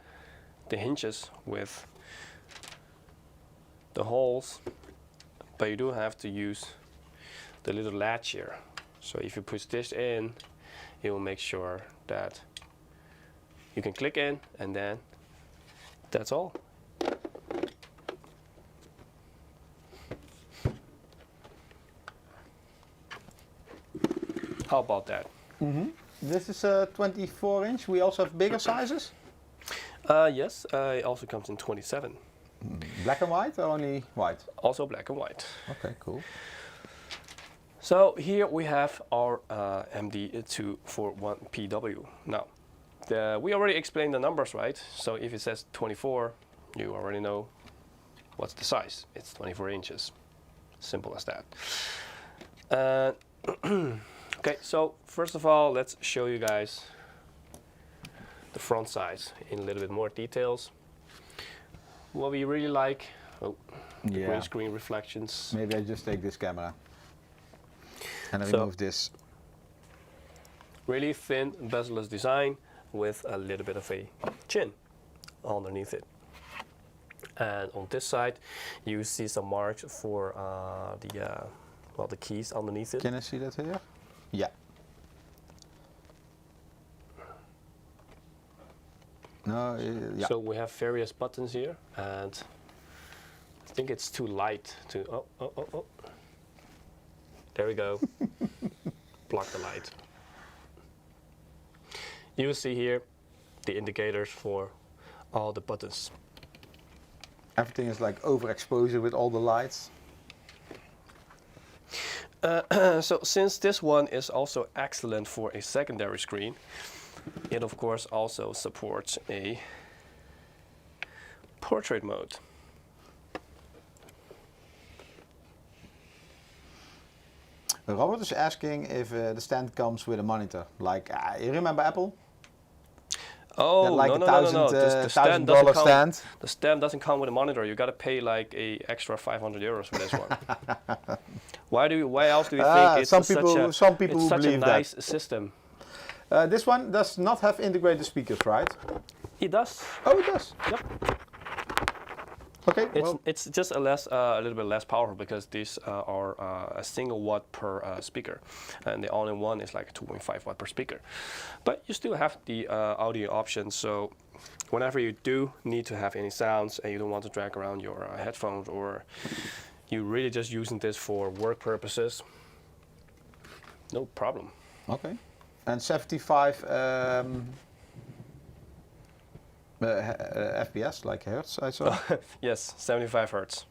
the hinges with the holes, but you do have to use the little latch here. So if you push this in, it will make sure that you can click in, and then that's all. How about that? Mm-hmm. This is a 24-inch. We also have bigger sizes. Yes, it also comes in 27. Black and white or only white? Also black and white. Okay, cool. So here we have our MD241PW. Now, we already explained the numbers, right? So if it says 24, you already know what's the size. It's 24 inches. Simple as that. Okay, so first of all, let's show you guys the front size in a little bit more details. what we really like, the Yeah. green screen reflections. Maybe I just take this camera and So- remove this. Really thin bezel-less design with a little bit of a chin underneath it. And on this side, you see some marks for the keys underneath it. Can I see that here? Yeah. No, yeah. So we have various buttons here, and I think it's too light to. Oh. There we go. Block the light. You see here the indicators for all the buttons. Everything is like overexposure with all the lights. So since this one is also excellent for a secondary screen, it of course also supports a portrait mode. Robert is asking if the stand comes with a monitor. Like, you remember Apple? Oh, That like no. $1,000 stand doesn't come. stand. The stand doesn't come with a monitor. You got to pay like a extra 500 euros for this one. Why else do you think it's some such people a believe nice system? This one does not have integrated speakers, right? It does. Oh, it does. Yep. Okay. It's just a little bit less powerful because these are a single watt per speaker, and the all-in one is like 2.5 watt per speaker. But you still have the audio option, so whenever you do need to have any sounds and you don't want to drag around your headphones, or you're really just using this for work purposes, no problem. Okay. And 75 FPS, like hertz, I saw. Yes, 75 hertz.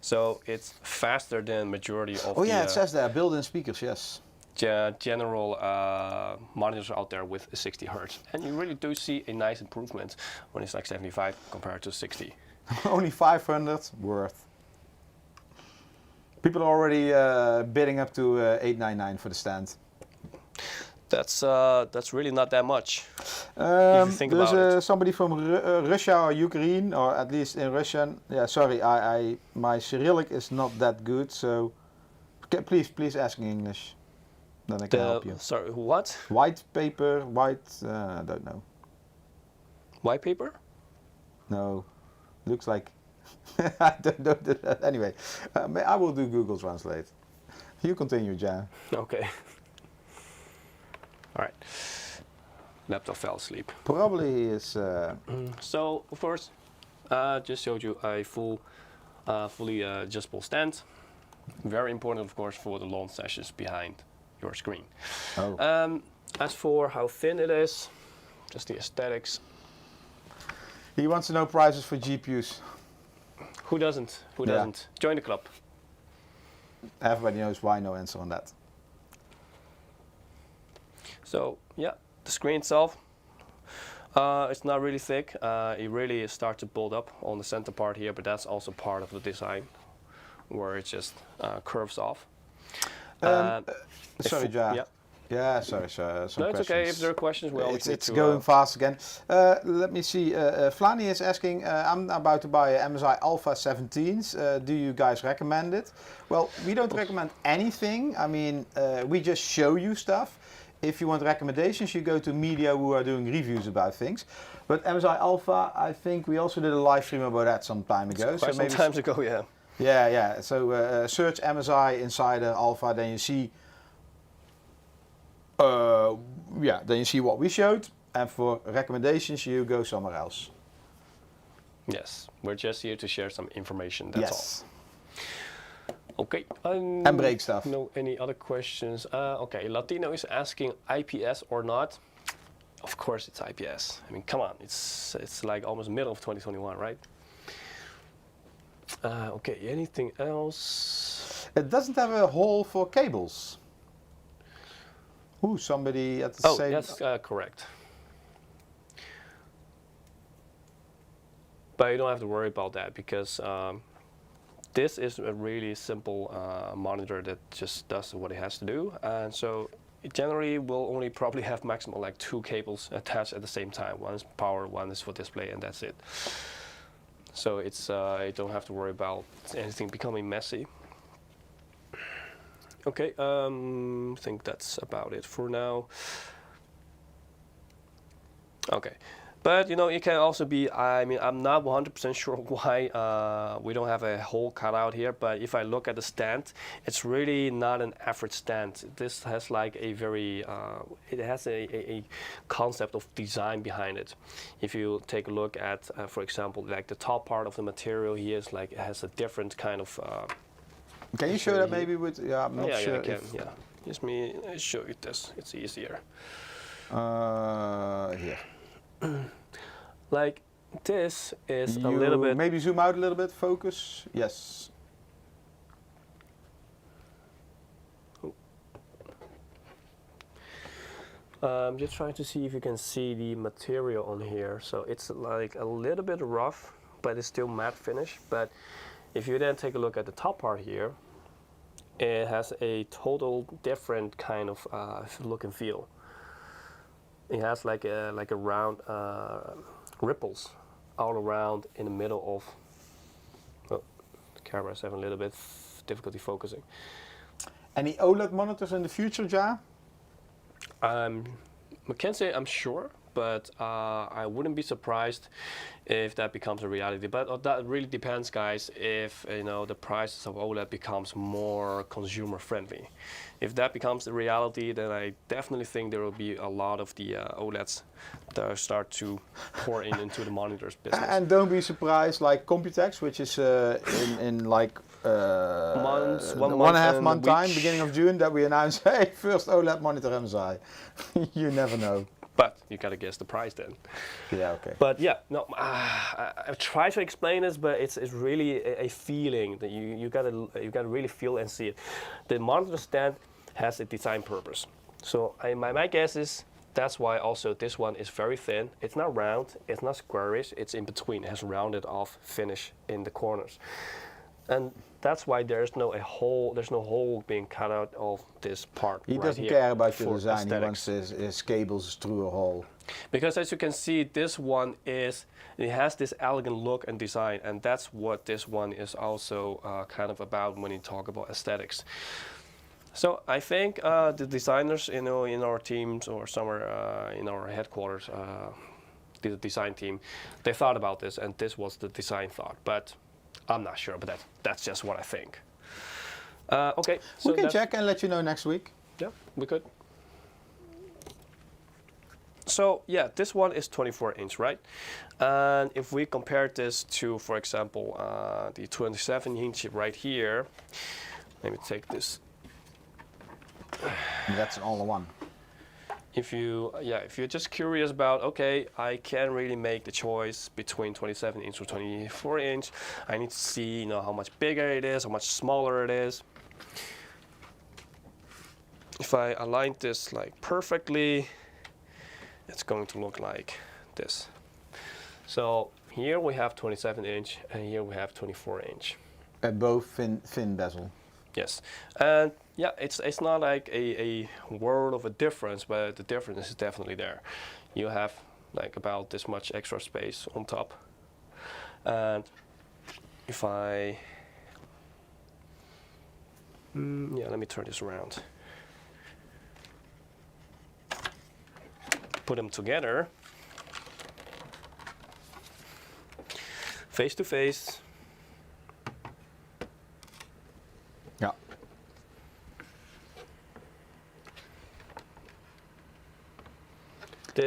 So it's faster than majority of Oh the yeah, it says there, built-in speakers, yes. general monitors out there with 60 hertz. And you really do see a nice improvement when it's like 75 compared to 60. Only 500, worth. People are already bidding up to 899 for the stand. That's really not that much. If you think about There's it. somebody from Russia or Ukraine, or at least in Russian. Yeah, sorry, my Cyrillic is not that good, so please ask in English. Then I can help you. Sorry, what? White paper, I don't know. White paper? No, looks like I don't know. Anyway, I will do Google Translate. You continue, Jan. Okay. All right. Laptop fell asleep. Probably he is. So of course, just showed you a fully adjustable stand. Very important, of course, for the long sessions behind your screen. Oh. As for how thin it is, just the aesthetics. He wants to know prices for GPUs. Who doesn't? Who Yeah. doesn't? Join the club. Everybody knows why. No answer on that. So yeah, the screen itself, it's not really thick. It really starts to build up on the center part here, but that's also part of the design, where it just curves off. Sorry, Ja. Yeah. Yeah, sorry, some No, it's questions. okay. If there are questions, we always need It's to, going fast again. Let me see. Flani is asking, I'm about to buy a MSI Alpha 17s. Do you guys recommend it? Well, we don't recommend anything. I mean, we just show you stuff. If you want recommendations, you go to media who are doing reviews about things. But MSI Alpha, I think we also did a live stream about that some time ago. Quite some time ago, yeah. Yeah. So search MSI Insider Alpha, then you see. Then you see what we showed, and for recommendations, you go somewhere else. Yes, we're just here to share some information. That's Yes. all. Okay. And break stuff. No, any other questions? Okay, Latino is asking IPS or not. Of course, it's IPS. I mean, come on, it's like almost middle of 2021, right? Okay, anything else? It doesn't have a hole for cables. Ooh, somebody at the Oh, same. yes, correct. But you don't have to worry about that because this is a really simple monitor that just does what it has to do, and so it generally will only probably have maximum like 2 cables attached at the same time. One is power, one is for display, and that's it. So it's you don't have to worry about anything becoming messy. Okay, I think that's about it for now. Okay, but you know, it can also be, I mean, I'm not 100% sure why we don't have a hole cut out here, but if I look at the stand, it's really not an average stand. This has like a very, it has a concept of design behind it. If you take a look at, for example, like the top part of the material here is like, it has a different kind of... Can you show that maybe with, yeah, I'm not yeah, sure. Yeah, I can, yeah. Just me show you this, it's easier. Here. Like this is a little bit... Maybe zoom out a little bit, focus, yes. I'm just trying to see if you can see the material on here. So it's like a little bit rough, but it's still matte finish. But if you then take a look at the top part here, it has a total different kind of look and feel. It has like a round ripples all around in the middle of. Oh, the camera's having a little bit difficulty focusing. Any OLED monitors in the future, Ja? I can't say I'm sure, but I wouldn't be surprised if that becomes a reality. But that really depends, guys, if you know the prices of OLED becomes more consumer friendly. If that becomes the reality, then I definitely think there will be a lot of the OLEDs that start to pour into the monitors business. And don't be surprised, like Computex, which is in like Months, 1 and a half month time, beginning of June, that we announce, hey, first OLED monitor MSI. You never know. But you gotta guess the price then. Yeah, okay. But yeah, no, I've tried to explain this, but it's really a feeling that you gotta really feel and see it. The monitor stand has a design purpose. So my guess is that's why also this one is very thin. It's not round, it's not squarish, it's in between. It has rounded off finish in the corners. And that's why there's no hole being cut out of this part. He right doesn't here care about your for design, aesthetics. he wants his cables through a hole. Because as you can see, this one it has this elegant look and design, and that's what this one is also kind of about when you talk about aesthetics. So I think the designers, you know, in our teams or somewhere in our headquarters, the design team, they thought about this, and this was the design thought. But I'm not sure, but that's just what I think. Okay. So we can check and let you know next week. Yeah, we could. So yeah, this one is 24-inch, right? And if we compare this to, for example, the 27-inch right here, let me take this. That's all-in-one. If you're just curious about, okay, I can't really make the choice between 27-inch or 24-inch. I need to see, you know, how much bigger it is, how much smaller it is. If I align this like perfectly, it's going to look like this. So here we have 27-inch, and here we have 24-inch. Both thin bezel. Yes, and yeah, it's not like a world of a difference, but the difference is definitely there. You have like about this much extra space on top, and if I, yeah, let me turn this around. Put them together, face to face. Yeah.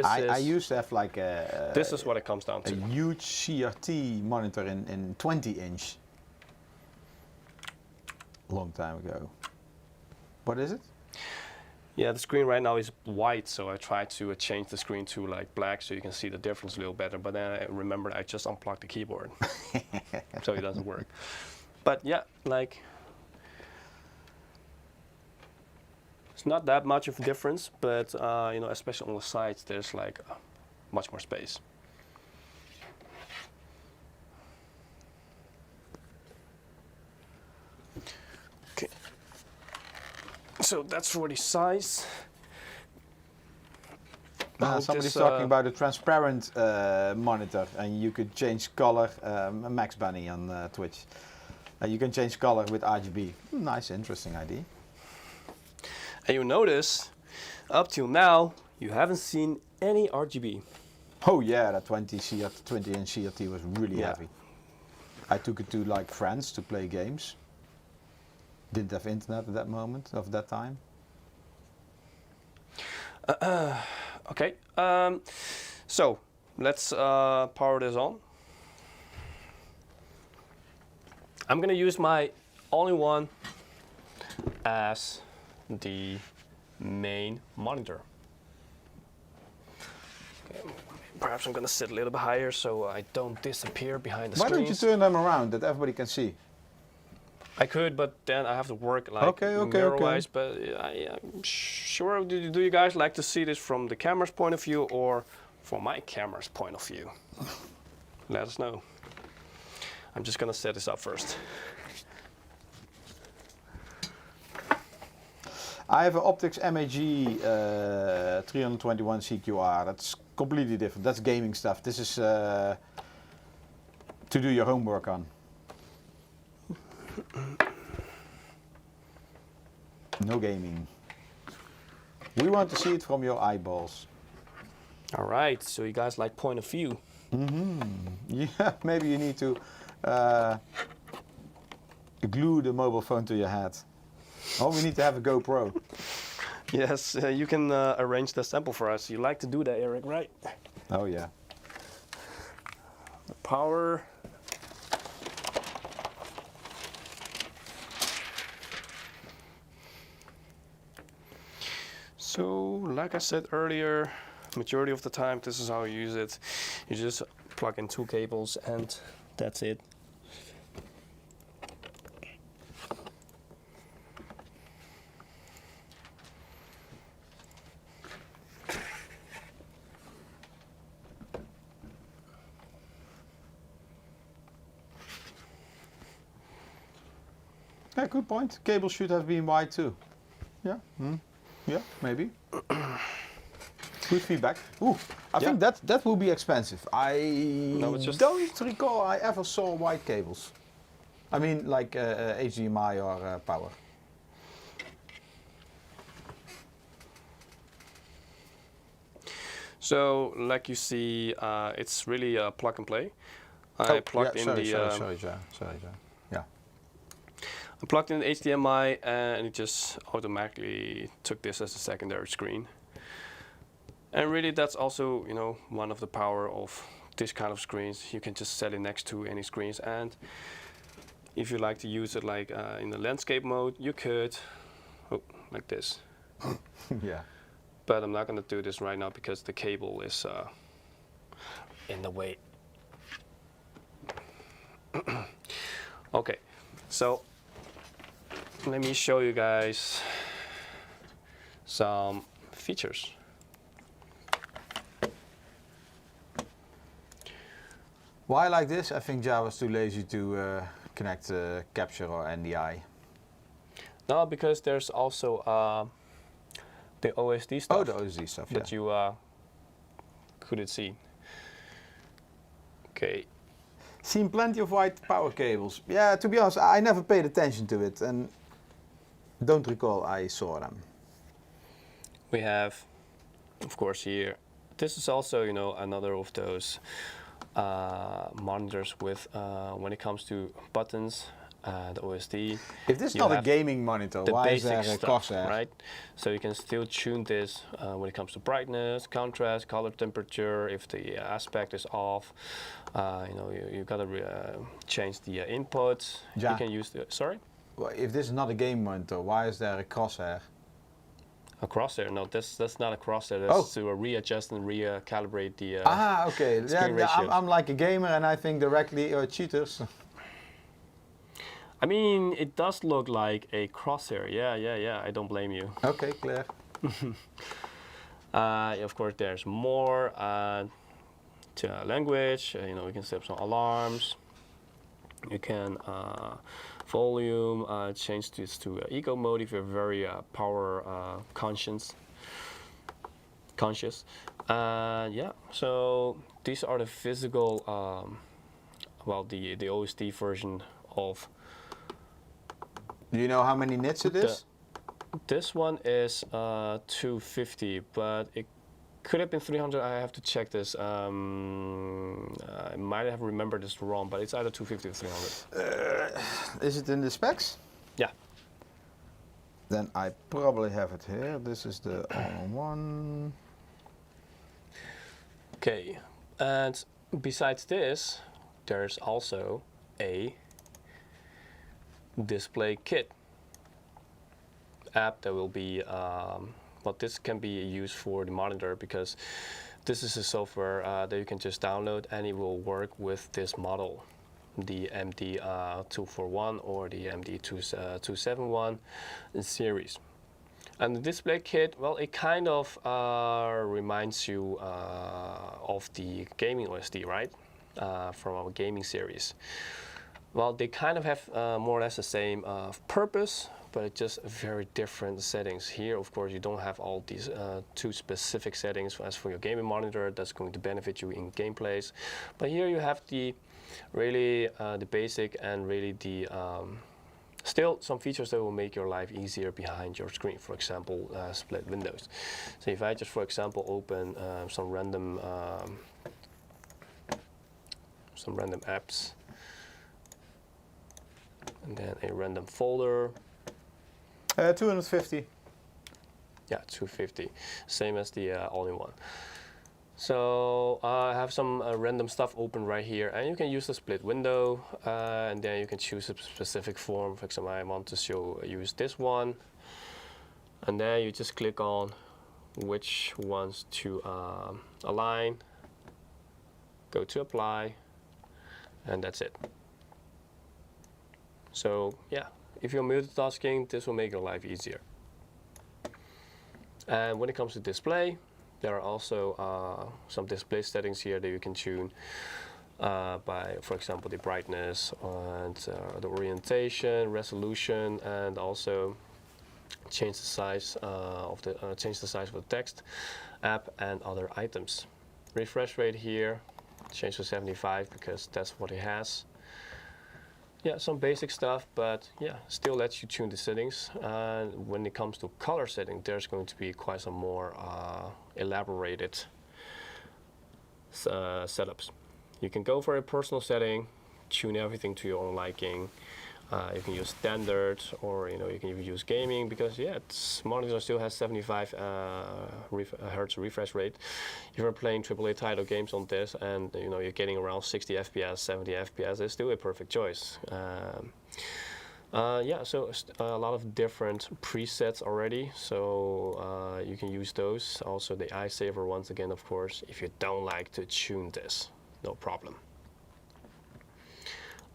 I used to have like a... This is what it comes down to. A huge CRT monitor in 20-inch. Long time ago. What is it? Yeah, the screen right now is white, so I tried to change the screen to like black so you can see the difference a little better. But then I remembered I just unplugged the keyboard, so it doesn't work. But yeah, like it's not that much of a difference, but you know, especially on the sides, there's like much more space. Okay. So that's for the size. Somebody's talking about a transparent monitor, and you could change color. Max Bunny on Twitch. You can change color with RGB. Nice, interesting idea. And you notice, up till now, you haven't seen any RGB. Oh yeah, that 20-inch CRT was really heavy. I took it to like friends to play games. Didn't have internet at that moment of that time. Okay, so let's power this on. I'm gonna use my only one as the main monitor. Okay, perhaps I'm gonna sit a little bit higher so I don't disappear behind the screen. Why don't you turn them around that everybody can see? I could, but then I have to work like mirror-wise. But I'm sure. Do you guys like to see this from the camera's point of view or from my camera's point of view? Let us know. I'm just gonna set this up first. I have an Optics MAG 321 CQR. That's completely different. That's gaming stuff. This is to do your homework on. No gaming. We want to see it from your eyeballs. All right, so you guys like point of view. Yeah, maybe you need to glue the mobile phone to your head. Oh, we need to have a GoPro. Yes, you can arrange the sample for us. You like to do that, Eric, right? Oh yeah. The power. So, like I said earlier, majority of the time, this is how you use it. You just plug in 2 cables and that's it. Yeah, good point. Cable should have been wide too. Yeah. Yeah, maybe. Good feedback. Ooh, I think that will be expensive. I don't recall I ever saw white cables. I mean, like HDMI or power. So, like you see, it's really a plug and play. I plugged in the. Sorry, Joe. Yeah. I plugged in the HDMI and it just automatically took this as a secondary screen. And really, that's also, one of the power of this kind of screens. You can just set it next to any screens, and if you like to use it like in the landscape mode, you could, like this. Yeah. But I'm not going to do this right now because the cable is in the way. Okay, so let me show you guys some features. Why like this? I think Java's too lazy to connect Capture or NDI. No, because there's also the OSD stuff. Oh, the OSD stuff, that you couldn't see. Okay. Seen plenty of white power cables. Yeah, to be honest, I never paid attention to it and don't recall I saw them. We have, of course, here. This is also, another of those monitors with when it comes to buttons, the OSD. If this is not a gaming monitor, why is there a crosshair? Right? So you can still tune this when it comes to brightness, contrast, color temperature. If the aspect is off, you gotta change the input. Yeah. You can use the Well, if this is not a game monitor, why is there a crosshair? A crosshair? No, that's not a crosshair. That's to readjust and recalibrate the okay. screen ratios. I'm like a gamer and I think directly cheaters. I mean, it does look like a crosshair. Yeah. I don't blame you. Okay, clear. Of course, there's more to language. We can set up some alarms. You can volume, change this to eco mode if you're very power conscious. Yeah, so these are the physical, well, the OSD version of. Do you know how many nits it is? This one is 250, but it could have been 300. I have to check this. I might have remembered this wrong, but it's either 250 or 300. Is it in the specs? Yeah. Then I probably have it here. This is the all-in-one. Okay, and besides this, there's also a display kit app that will be, well, this can be used for the monitor because this is a software that you can just download and it will work with this model, the MD241 or the MD271 series. And the display kit, well, it kind of reminds you of the gaming OSD, right? From our gaming series. Well, they kind of have more or less the same purpose, but it's just very different settings. Here, of course, you don't have all these two specific settings as for your gaming monitor. That's going to benefit you in gameplays. But here you have the really the basic and really the still some features that will make your life easier behind your screen. For example, split windows. So if I just, for example, open some random apps, and then a random folder. 250. Yeah, 250. Same as the all-in-one. So I have some random stuff open right here, and you can use the split window, and then you can choose a specific form. For example, I want to use this one, and then you just click on which ones to align, go to apply, and that's it. So yeah, if you're multitasking, this will make your life easier. And when it comes to display, there are also some display settings here that you can tune by, for example, the brightness and the orientation, resolution, and also change the size of the text, app, and other items. Refresh rate here, change to 75 because that's what it has. Yeah, some basic stuff, but yeah, still lets you tune the settings. And when it comes to color setting, there's going to be quite some more elaborated setups. You can go for a personal setting, tune everything to your own liking. You can use standard, or you can even use gaming, because yeah, its monitor still has 75 hertz refresh rate. If you're playing AAA title games on this, and you're getting around 60 FPS, 70 FPS, it's still a perfect choice. Yeah, so a lot of different presets already, so you can use those. Also the iSaver once again, of course, if you don't like to tune this, no problem.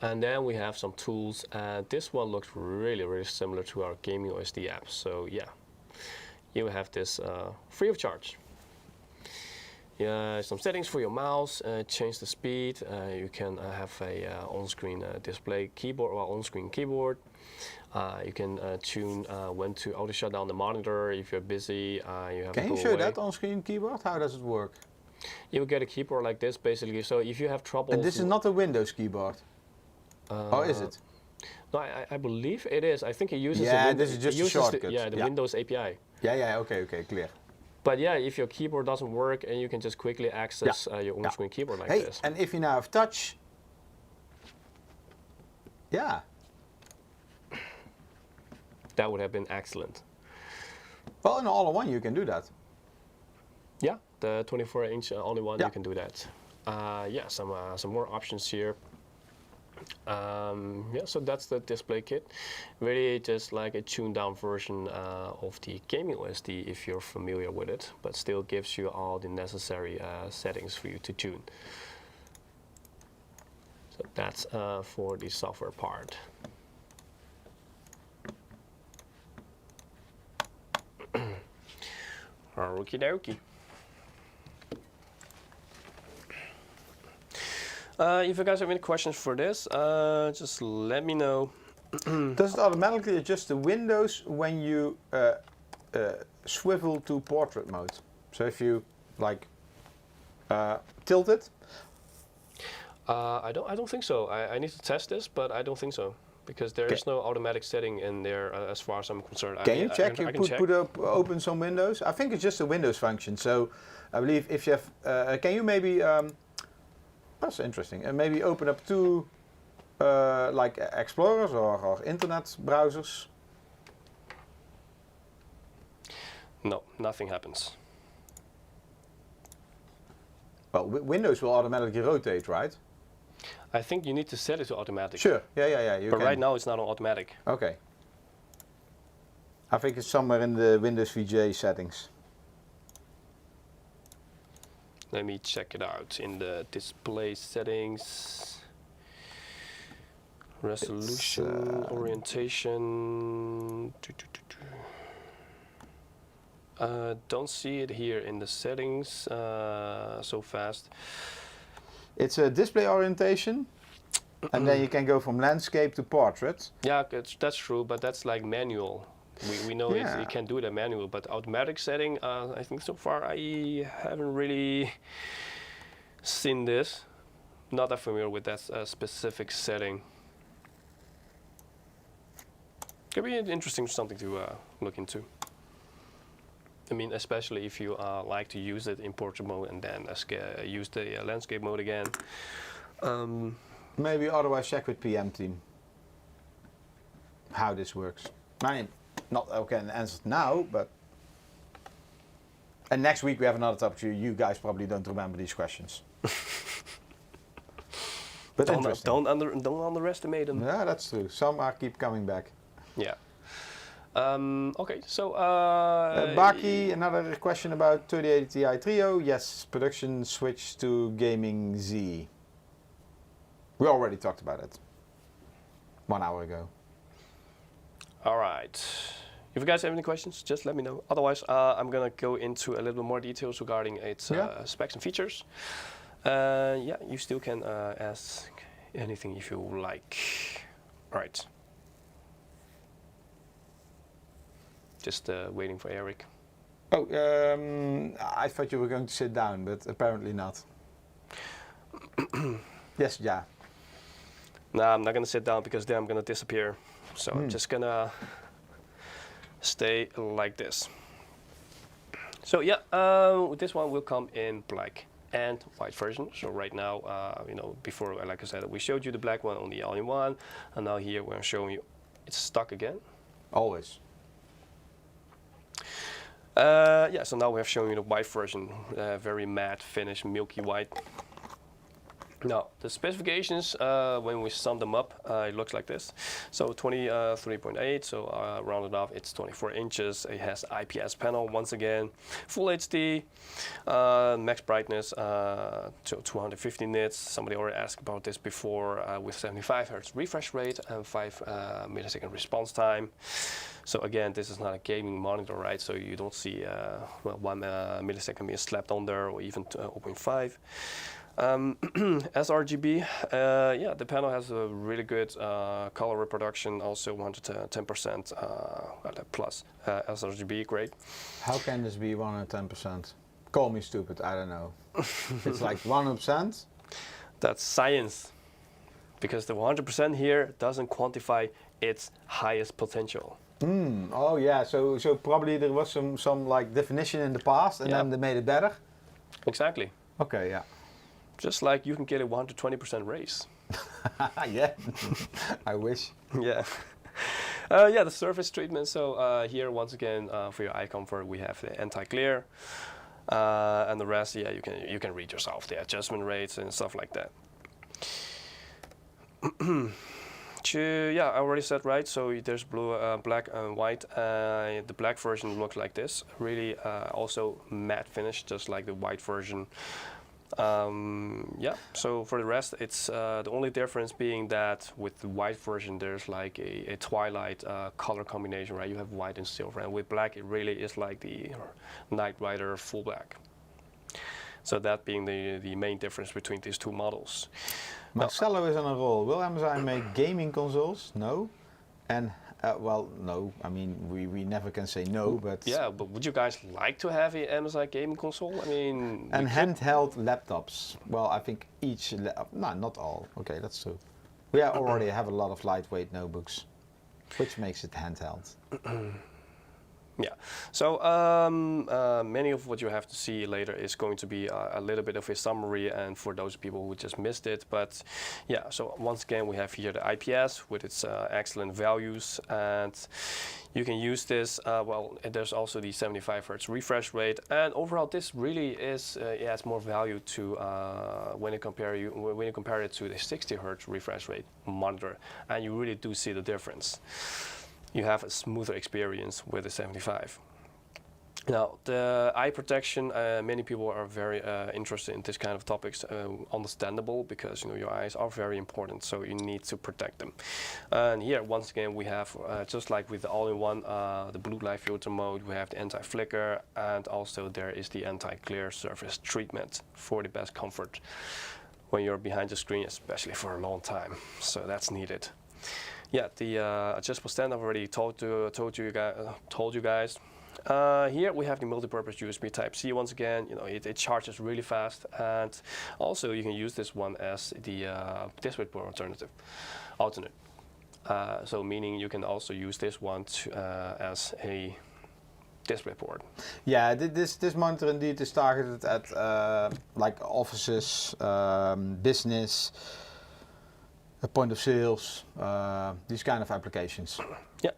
And then we have some tools, and this one looks really, really similar to our gaming OSD app. So yeah, you have this free of charge. Yeah, some settings for your mouse, change the speed. You can have a on-screen display keyboard or on-screen keyboard. You can tune when to auto shut down the monitor if you're busy. You have. Can you show that on-screen keyboard? How does it work? You will get a keyboard like this, basically. So if you have trouble. And this is not a Windows keyboard. Oh, is it? No, I believe it is. I think it uses. Yeah, this is just a shortcut. The Windows API. Yeah. Okay, clear. But yeah, if your keyboard doesn't work, and you can just quickly access your on-screen keyboard like this. And if you now have touch, yeah, that would have been excellent. Well, in all-in-one you can do that. Yeah, the 24-inch all-in-one you can do that. Yeah, some more options here. Yeah, so that's the display kit. Really just like a tuned down version of the gaming OSD if you're familiar with it, but still gives you all the necessary settings for you to tune. So that's for the software part. Okie dokie. If you guys have any questions for this, just let me know. Does it automatically adjust the windows when you swivel to portrait mode? So if you like Tilted? I don't think so. I need to test this, but I don't think so because there is no automatic setting in there as far as I'm concerned. Can you check? I can check. Open some windows. I think it's just a Windows function. So I believe if you have, can you maybe? That's interesting. And maybe open up two like explorers or internet browsers. No, nothing happens. Well, Windows will automatically rotate, right? I think you need to set it to automatic. Sure. Yeah. But right now it's not on automatic. Okay. I think it's somewhere in the Windows VGA settings. Let me check it out in the display settings. Resolution, orientation. Don't see it here in the settings so fast. It's a display orientation, and then you can go from landscape to portrait. Yeah, that's true, but that's like manual. We know you can do it manual, but automatic setting, I think so far I haven't really seen this. Not that familiar with that specific setting. Could be interesting, something to look into. I mean, especially if you like to use it in portrait mode and then use the landscape mode again. Maybe otherwise check with PM team how this works. I mean, not okay an answer now, but and next week we have another topic. You guys probably don't remember these questions. But don't underestimate them. Yeah, that's true. Some keep coming back. Yeah. Okay, so Baki, another question about 3080 Ti Trio. Yes, production switch to Gaming Z. We already talked about it 1 hour ago. All right. If you guys have any questions, just let me know. Otherwise, I'm gonna go into a little more details regarding its specs and features. Yeah, you still can ask anything if you like. All right. Just waiting for Eric. Oh, I thought you were going to sit down, but apparently not. Yes, yeah. No, I'm not gonna sit down because then I'm gonna disappear. So I'm just gonna stay like this. So yeah, this one will come in black and white version. So right now, you know, before, like I said, we showed you the black one on the all-in-one, and now here we're showing you it's stuck again. Always. Yeah, so now we have shown you the white version, very matte finish, milky white. Now, the specifications, when we sum them up, it looks like this. So 23.8, so rounded off, it's 24 inches. It has IPS panel once again, full HD, max brightness to 250 nits. Somebody already asked about this before, with 75 Hz refresh rate and 5 millisecond response time. So again, this is not a gaming monitor, right? So you don't see 1 millisecond being slapped on there, or even 0.5. sRGB, yeah, the panel has a really good color reproduction, also 110% plus sRGB, great. How can this be 110%? Call me stupid, I don't know. It's like 100%? That's science, because the 100% here doesn't quantify its highest potential. Oh yeah, so probably there was some like definition in the past, and then they made it better? Exactly. Okay, yeah. Just like you can get a 120% raise. Yeah, I wish. Yeah. Yeah, the surface treatment. So here, once again, for your eye comfort, we have the anti-glare, and the rest, yeah, you can read yourself the adjustment rates and stuff like that. Yeah, I already said right. So there's blue, black, and white. The black version looks like this. Really, also matte finish, just like the white version. Yeah, so for the rest, it's the only difference being that with the white version, there's like a twilight color combination, right? You have white and silver, and with black, it really is like the Knight Rider full black. So that being the main difference between these two models. Marcelo is on a roll. Will MSI make gaming consoles? No. And Well, no. I mean, we never can say no, but Yeah, but would you guys like to have a MSI gaming console? I mean, and handheld laptops. Well, I think each. No, not all. Okay, that's true. We already have a lot of lightweight notebooks, which makes it handheld. Yeah, so many of what you have to see later is going to be a little bit of a summary, and for those people who just missed it. But yeah, so once again we have here the IPS with its excellent values, and you can use this. Well, there's also the 75 Hz refresh rate, and overall this really is adds more value to when you compare it to the 60 Hz refresh rate monitor, and you really do see the difference. You have a smoother experience with the 75. Now, the eye protection, many people are very interested in this kind of topics, understandable, because your eyes are very important, so you need to protect them. And here, once again, we have, just like with the all-in-one, the blue light filter mode, we have the anti-flicker, and also there is the anti-glare surface treatment for the best comfort when you're behind the screen, especially for a long time, so that's needed. Yeah, the adjustable stand I've already told you guys. Here we have the multi-purpose USB Type-C once again. It charges really fast, and also you can use this one as the DisplayPort alternate. So meaning you can also use this one as a DisplayPort. Yeah, this monitor indeed is targeted at like offices, business. A point of sales, these kind of applications. Yeah,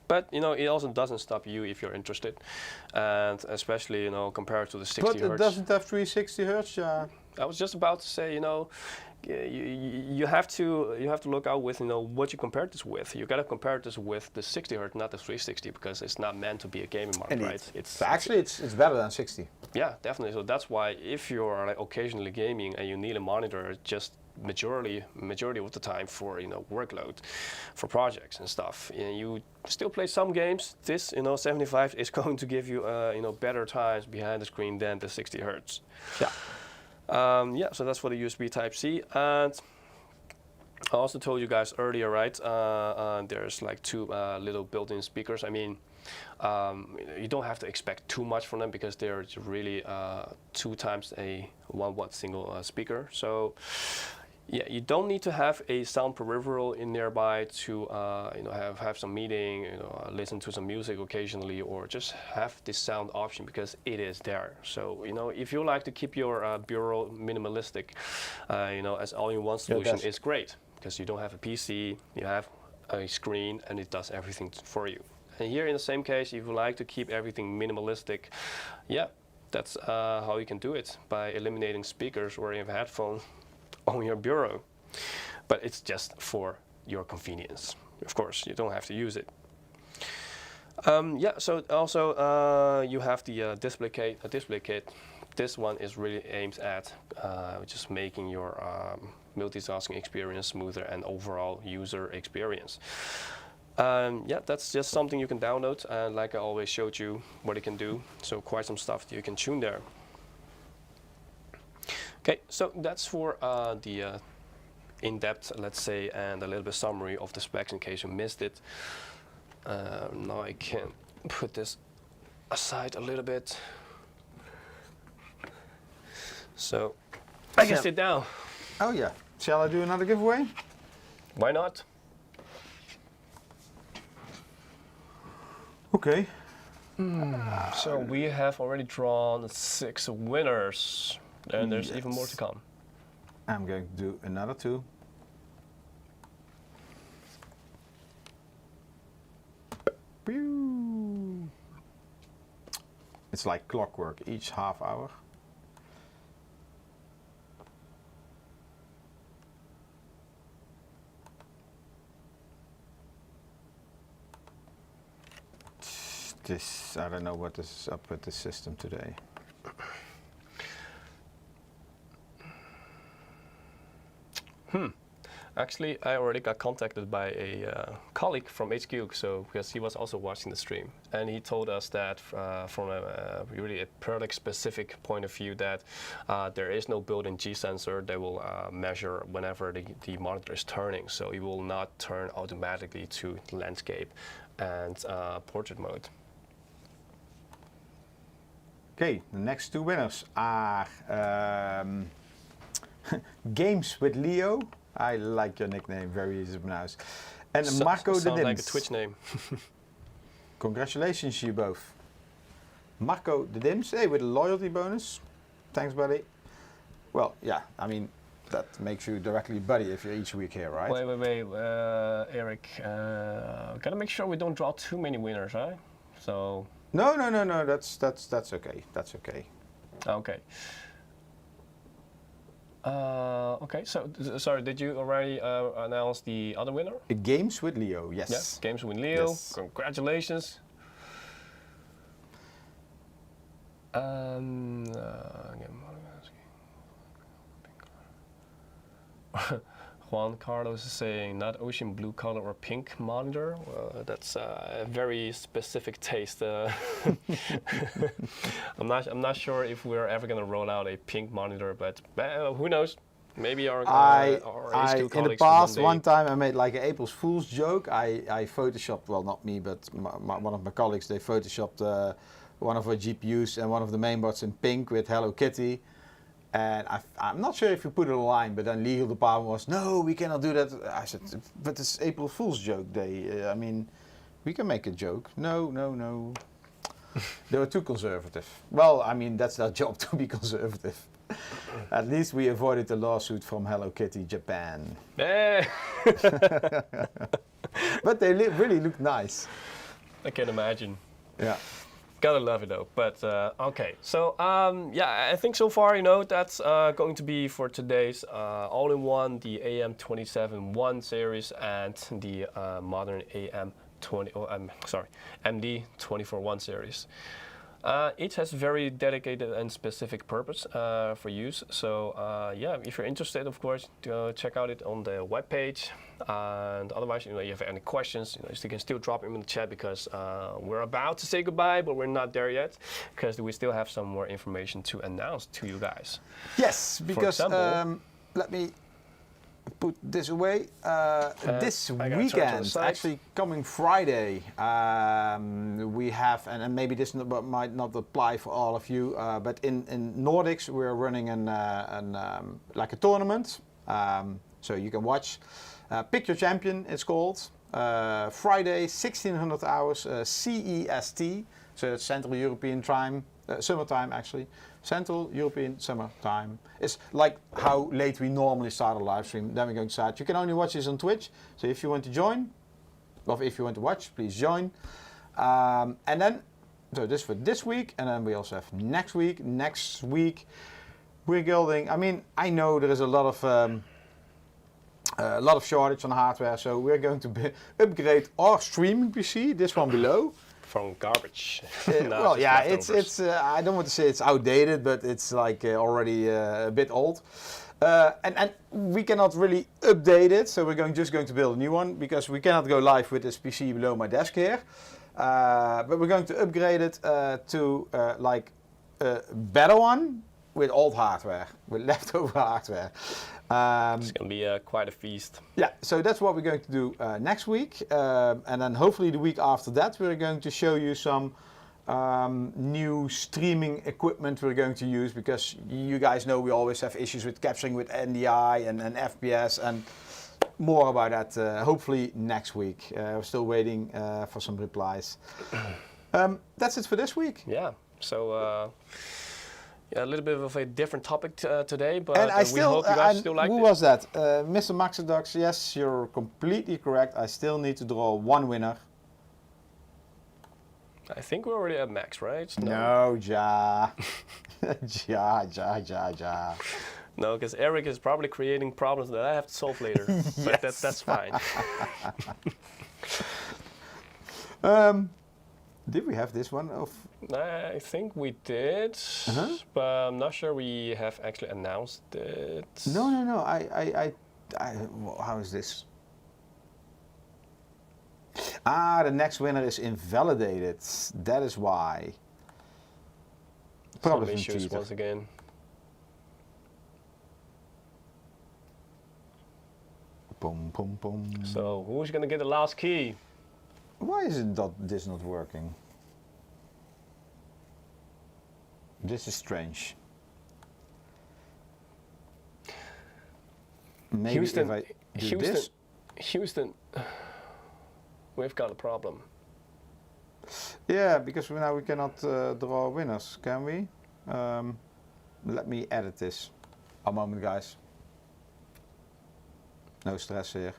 but it also doesn't stop you if you're interested, and especially compared to the 60 But Hz. it doesn't have 360 Hz. I was just about to say, you have to look out with what you compare this with. You got to compare this with the 60 Hz, not the 360, because it's not meant to be a gaming monitor, right? It's better than 60. Yeah, definitely. So that's why if you're occasionally gaming and you need a monitor, just majority of the time for workload, for projects and stuff, you still play some games. This 75 is going to give you better times behind the screen than the 60 Hz. Yeah. Yeah, so that's for the USB Type-C. And I also told you guys earlier, right? There's like two little built-in speakers. I mean, you don't have to expect too much from them because they're really 2 times a 1 watt single speaker. So yeah, you don't need to have a sound peripheral in nearby to have some meeting, listen to some music occasionally, or just have this sound option because it is there. So if you like to keep your bureau minimalistic, as all-in-one solution is great because you don't have a PC, you have a screen, and it does everything for you. And here in the same case, if you like to keep everything minimalistic, yeah, that's how you can do it, by eliminating speakers or even headphone on your bureau. But it's just for your convenience. Of course, you don't have to use it. Yeah, so also you have the display kit. This one is really aimed at just making your multitasking experience smoother and overall user experience. Yeah, that's just something you can download, and like I always showed you what it can do, so quite some stuff that you can tune there. Okay, so that's for the in-depth, let's say, and a little bit summary of the specs in case you missed it. Now I can put this aside a little bit, so I can sit down. Oh yeah, shall I do another giveaway? Why not? Okay. So we have already drawn 6 winners, and there's even more to come. I'm going to do another 2. Pew. It's like clockwork, each half hour. I don't know what is up with this system today. Actually, I already got contacted by a colleague from HQ, so because he was also watching the stream, and he told us that from a really a product-specific point of view, that there is no built-in G sensor that will measure whenever the monitor is turning, so it will not turn automatically to landscape and portrait mode. Okay, the next two winners are Games with Leo. I like your nickname, very easy to pronounce. And Marco the Sounds Dims. like a Twitch name. Congratulations to you both. Marco the Dims, hey, with a loyalty bonus. Thanks, buddy. Well, yeah, I mean, that makes you directly buddy if you're each week here, right? Wait, Eric. Gotta make sure we don't draw too many winners, right? So. No. That's okay. That's okay. Okay. Okay. So, sorry. Did you already announce the other winner? Games with Leo. Yes. Yes. Games with Leo. Yes. Congratulations. Juan Carlos is saying not ocean blue color or pink monitor. Well, that's a very specific taste. I'm not sure if we're ever gonna roll out a pink monitor, but who knows? Maybe our HQ in the past, one time I made like an April Fool's joke. I photoshopped, well, not me, but one of my colleagues. They photoshopped one of our GPUs and one of the mainboards in pink with Hello Kitty. And I'm not sure if you put it online, but then legal department was, no, we cannot do that. I said, but it's April Fool's joke day. I mean, we can make a joke. No. They were too conservative. Well, I mean, that's their job to be conservative. At least we avoided the lawsuit from Hello Kitty Japan. But they really look nice. I can imagine. Yeah. Gotta love it though. But okay, so yeah, I think so far that's going to be for today's all-in-one, the AM27-1 series and the modern MD24-1 series. Each has very dedicated and specific purpose for use. So yeah, if you're interested, of course, check out it on the webpage. And otherwise, you have any questions, you can still drop them in the chat, because we're about to say goodbye, but we're not there yet, because we still have some more information to announce to you guys. Yes, because let me put this away. This weekend, actually coming Friday, we have, and maybe this might not apply for all of you, but in Nordics we're running like a tournament, so you can watch. Pick Your Champion, it's called. Friday, 1600 hours CEST, so that's Central European Time, summertime actually. Central European Summer Time. It's like how late we normally start a live stream, then we're going to start. You can only watch this on Twitch, so if you want to join, or if you want to watch, please join. And then, so this for this week, and then we also have next week. Next week, we're building, I mean, I know there is a lot of shortage on hardware, so we're going to upgrade our streaming PC, this one below. From garbage. Well, yeah, it's I don't want to say it's outdated, but it's like already a bit old. And we cannot really update it, so we're just going to build a new one, because we cannot go live with this PC below my desk here. But we're going to upgrade it to like a better one with old hardware, with leftover hardware. It's going to be quite a feast. Yeah, so that's what we're going to do next week. And then hopefully the week after that, we're going to show you some new streaming equipment we're going to use, because you guys know we always have issues with capturing with NDI and FPS, and more about that hopefully next week. We're still waiting for some replies. That's it for this week. Yeah, so yeah, a little bit of a different topic today, but and we hope you guys still like it. Who was that? Mr. Maxedox, yes, you're completely correct. I still need to draw one winner. I think we're already at max, right? No, Ja. Ja. No, because Eric is probably creating problems that I have to solve later. But that's fine. Did we have this one? I think we did, but I'm not sure we have actually announced it. No. I How is this? Ah, the next winner is invalidated. That is why. Probably Some issues cheater. once again. Boom, boom, boom. So who's gonna get the last key? Why is this not working? This is strange. Maybe Houston, if I do this. Houston, we've got a problem. Yeah, because now we cannot draw winners, can we? Let me edit this. A moment, guys. No stress here.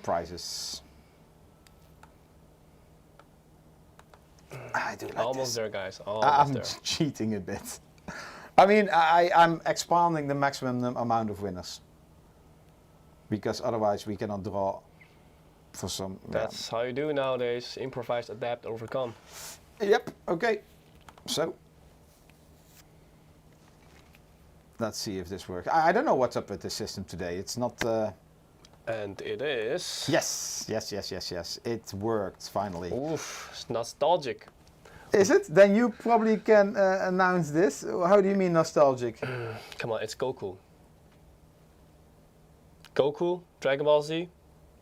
Prizes. I do like Almost this. there, guys. Almost I'm there. cheating a bit. I mean, I'm expanding the maximum amount of winners. Because otherwise we cannot draw for some... That's how you do nowadays. Improvise, adapt, overcome. Yep, okay. So... Let's see if this works. I don't know what's up with this system today. It's not... And it is... Yes. It worked, finally. Oof, it's nostalgic. Is it? Then you probably can announce this. How do you mean nostalgic? Come on, it's Goku. Goku? Dragon Ball Z?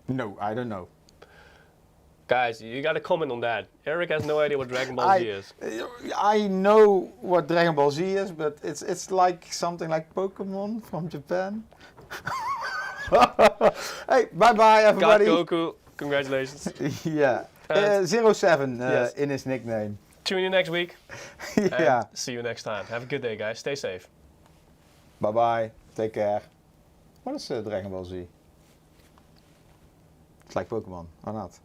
No, I don't know. Guys, you gotta comment on that. Eric has no idea what Dragon Ball Z is. I know what Dragon Ball Z is, but it's like something like Pokemon from Japan. Hey, bye everybody. Got Goku. Congratulations. Yeah. 07 yes. in his nickname. Tune in next week. Yeah. And see you next time. Have a good day, guys. Stay safe. Bye. Take care. What is Dragon Ball Z? It's like Pokemon, or not?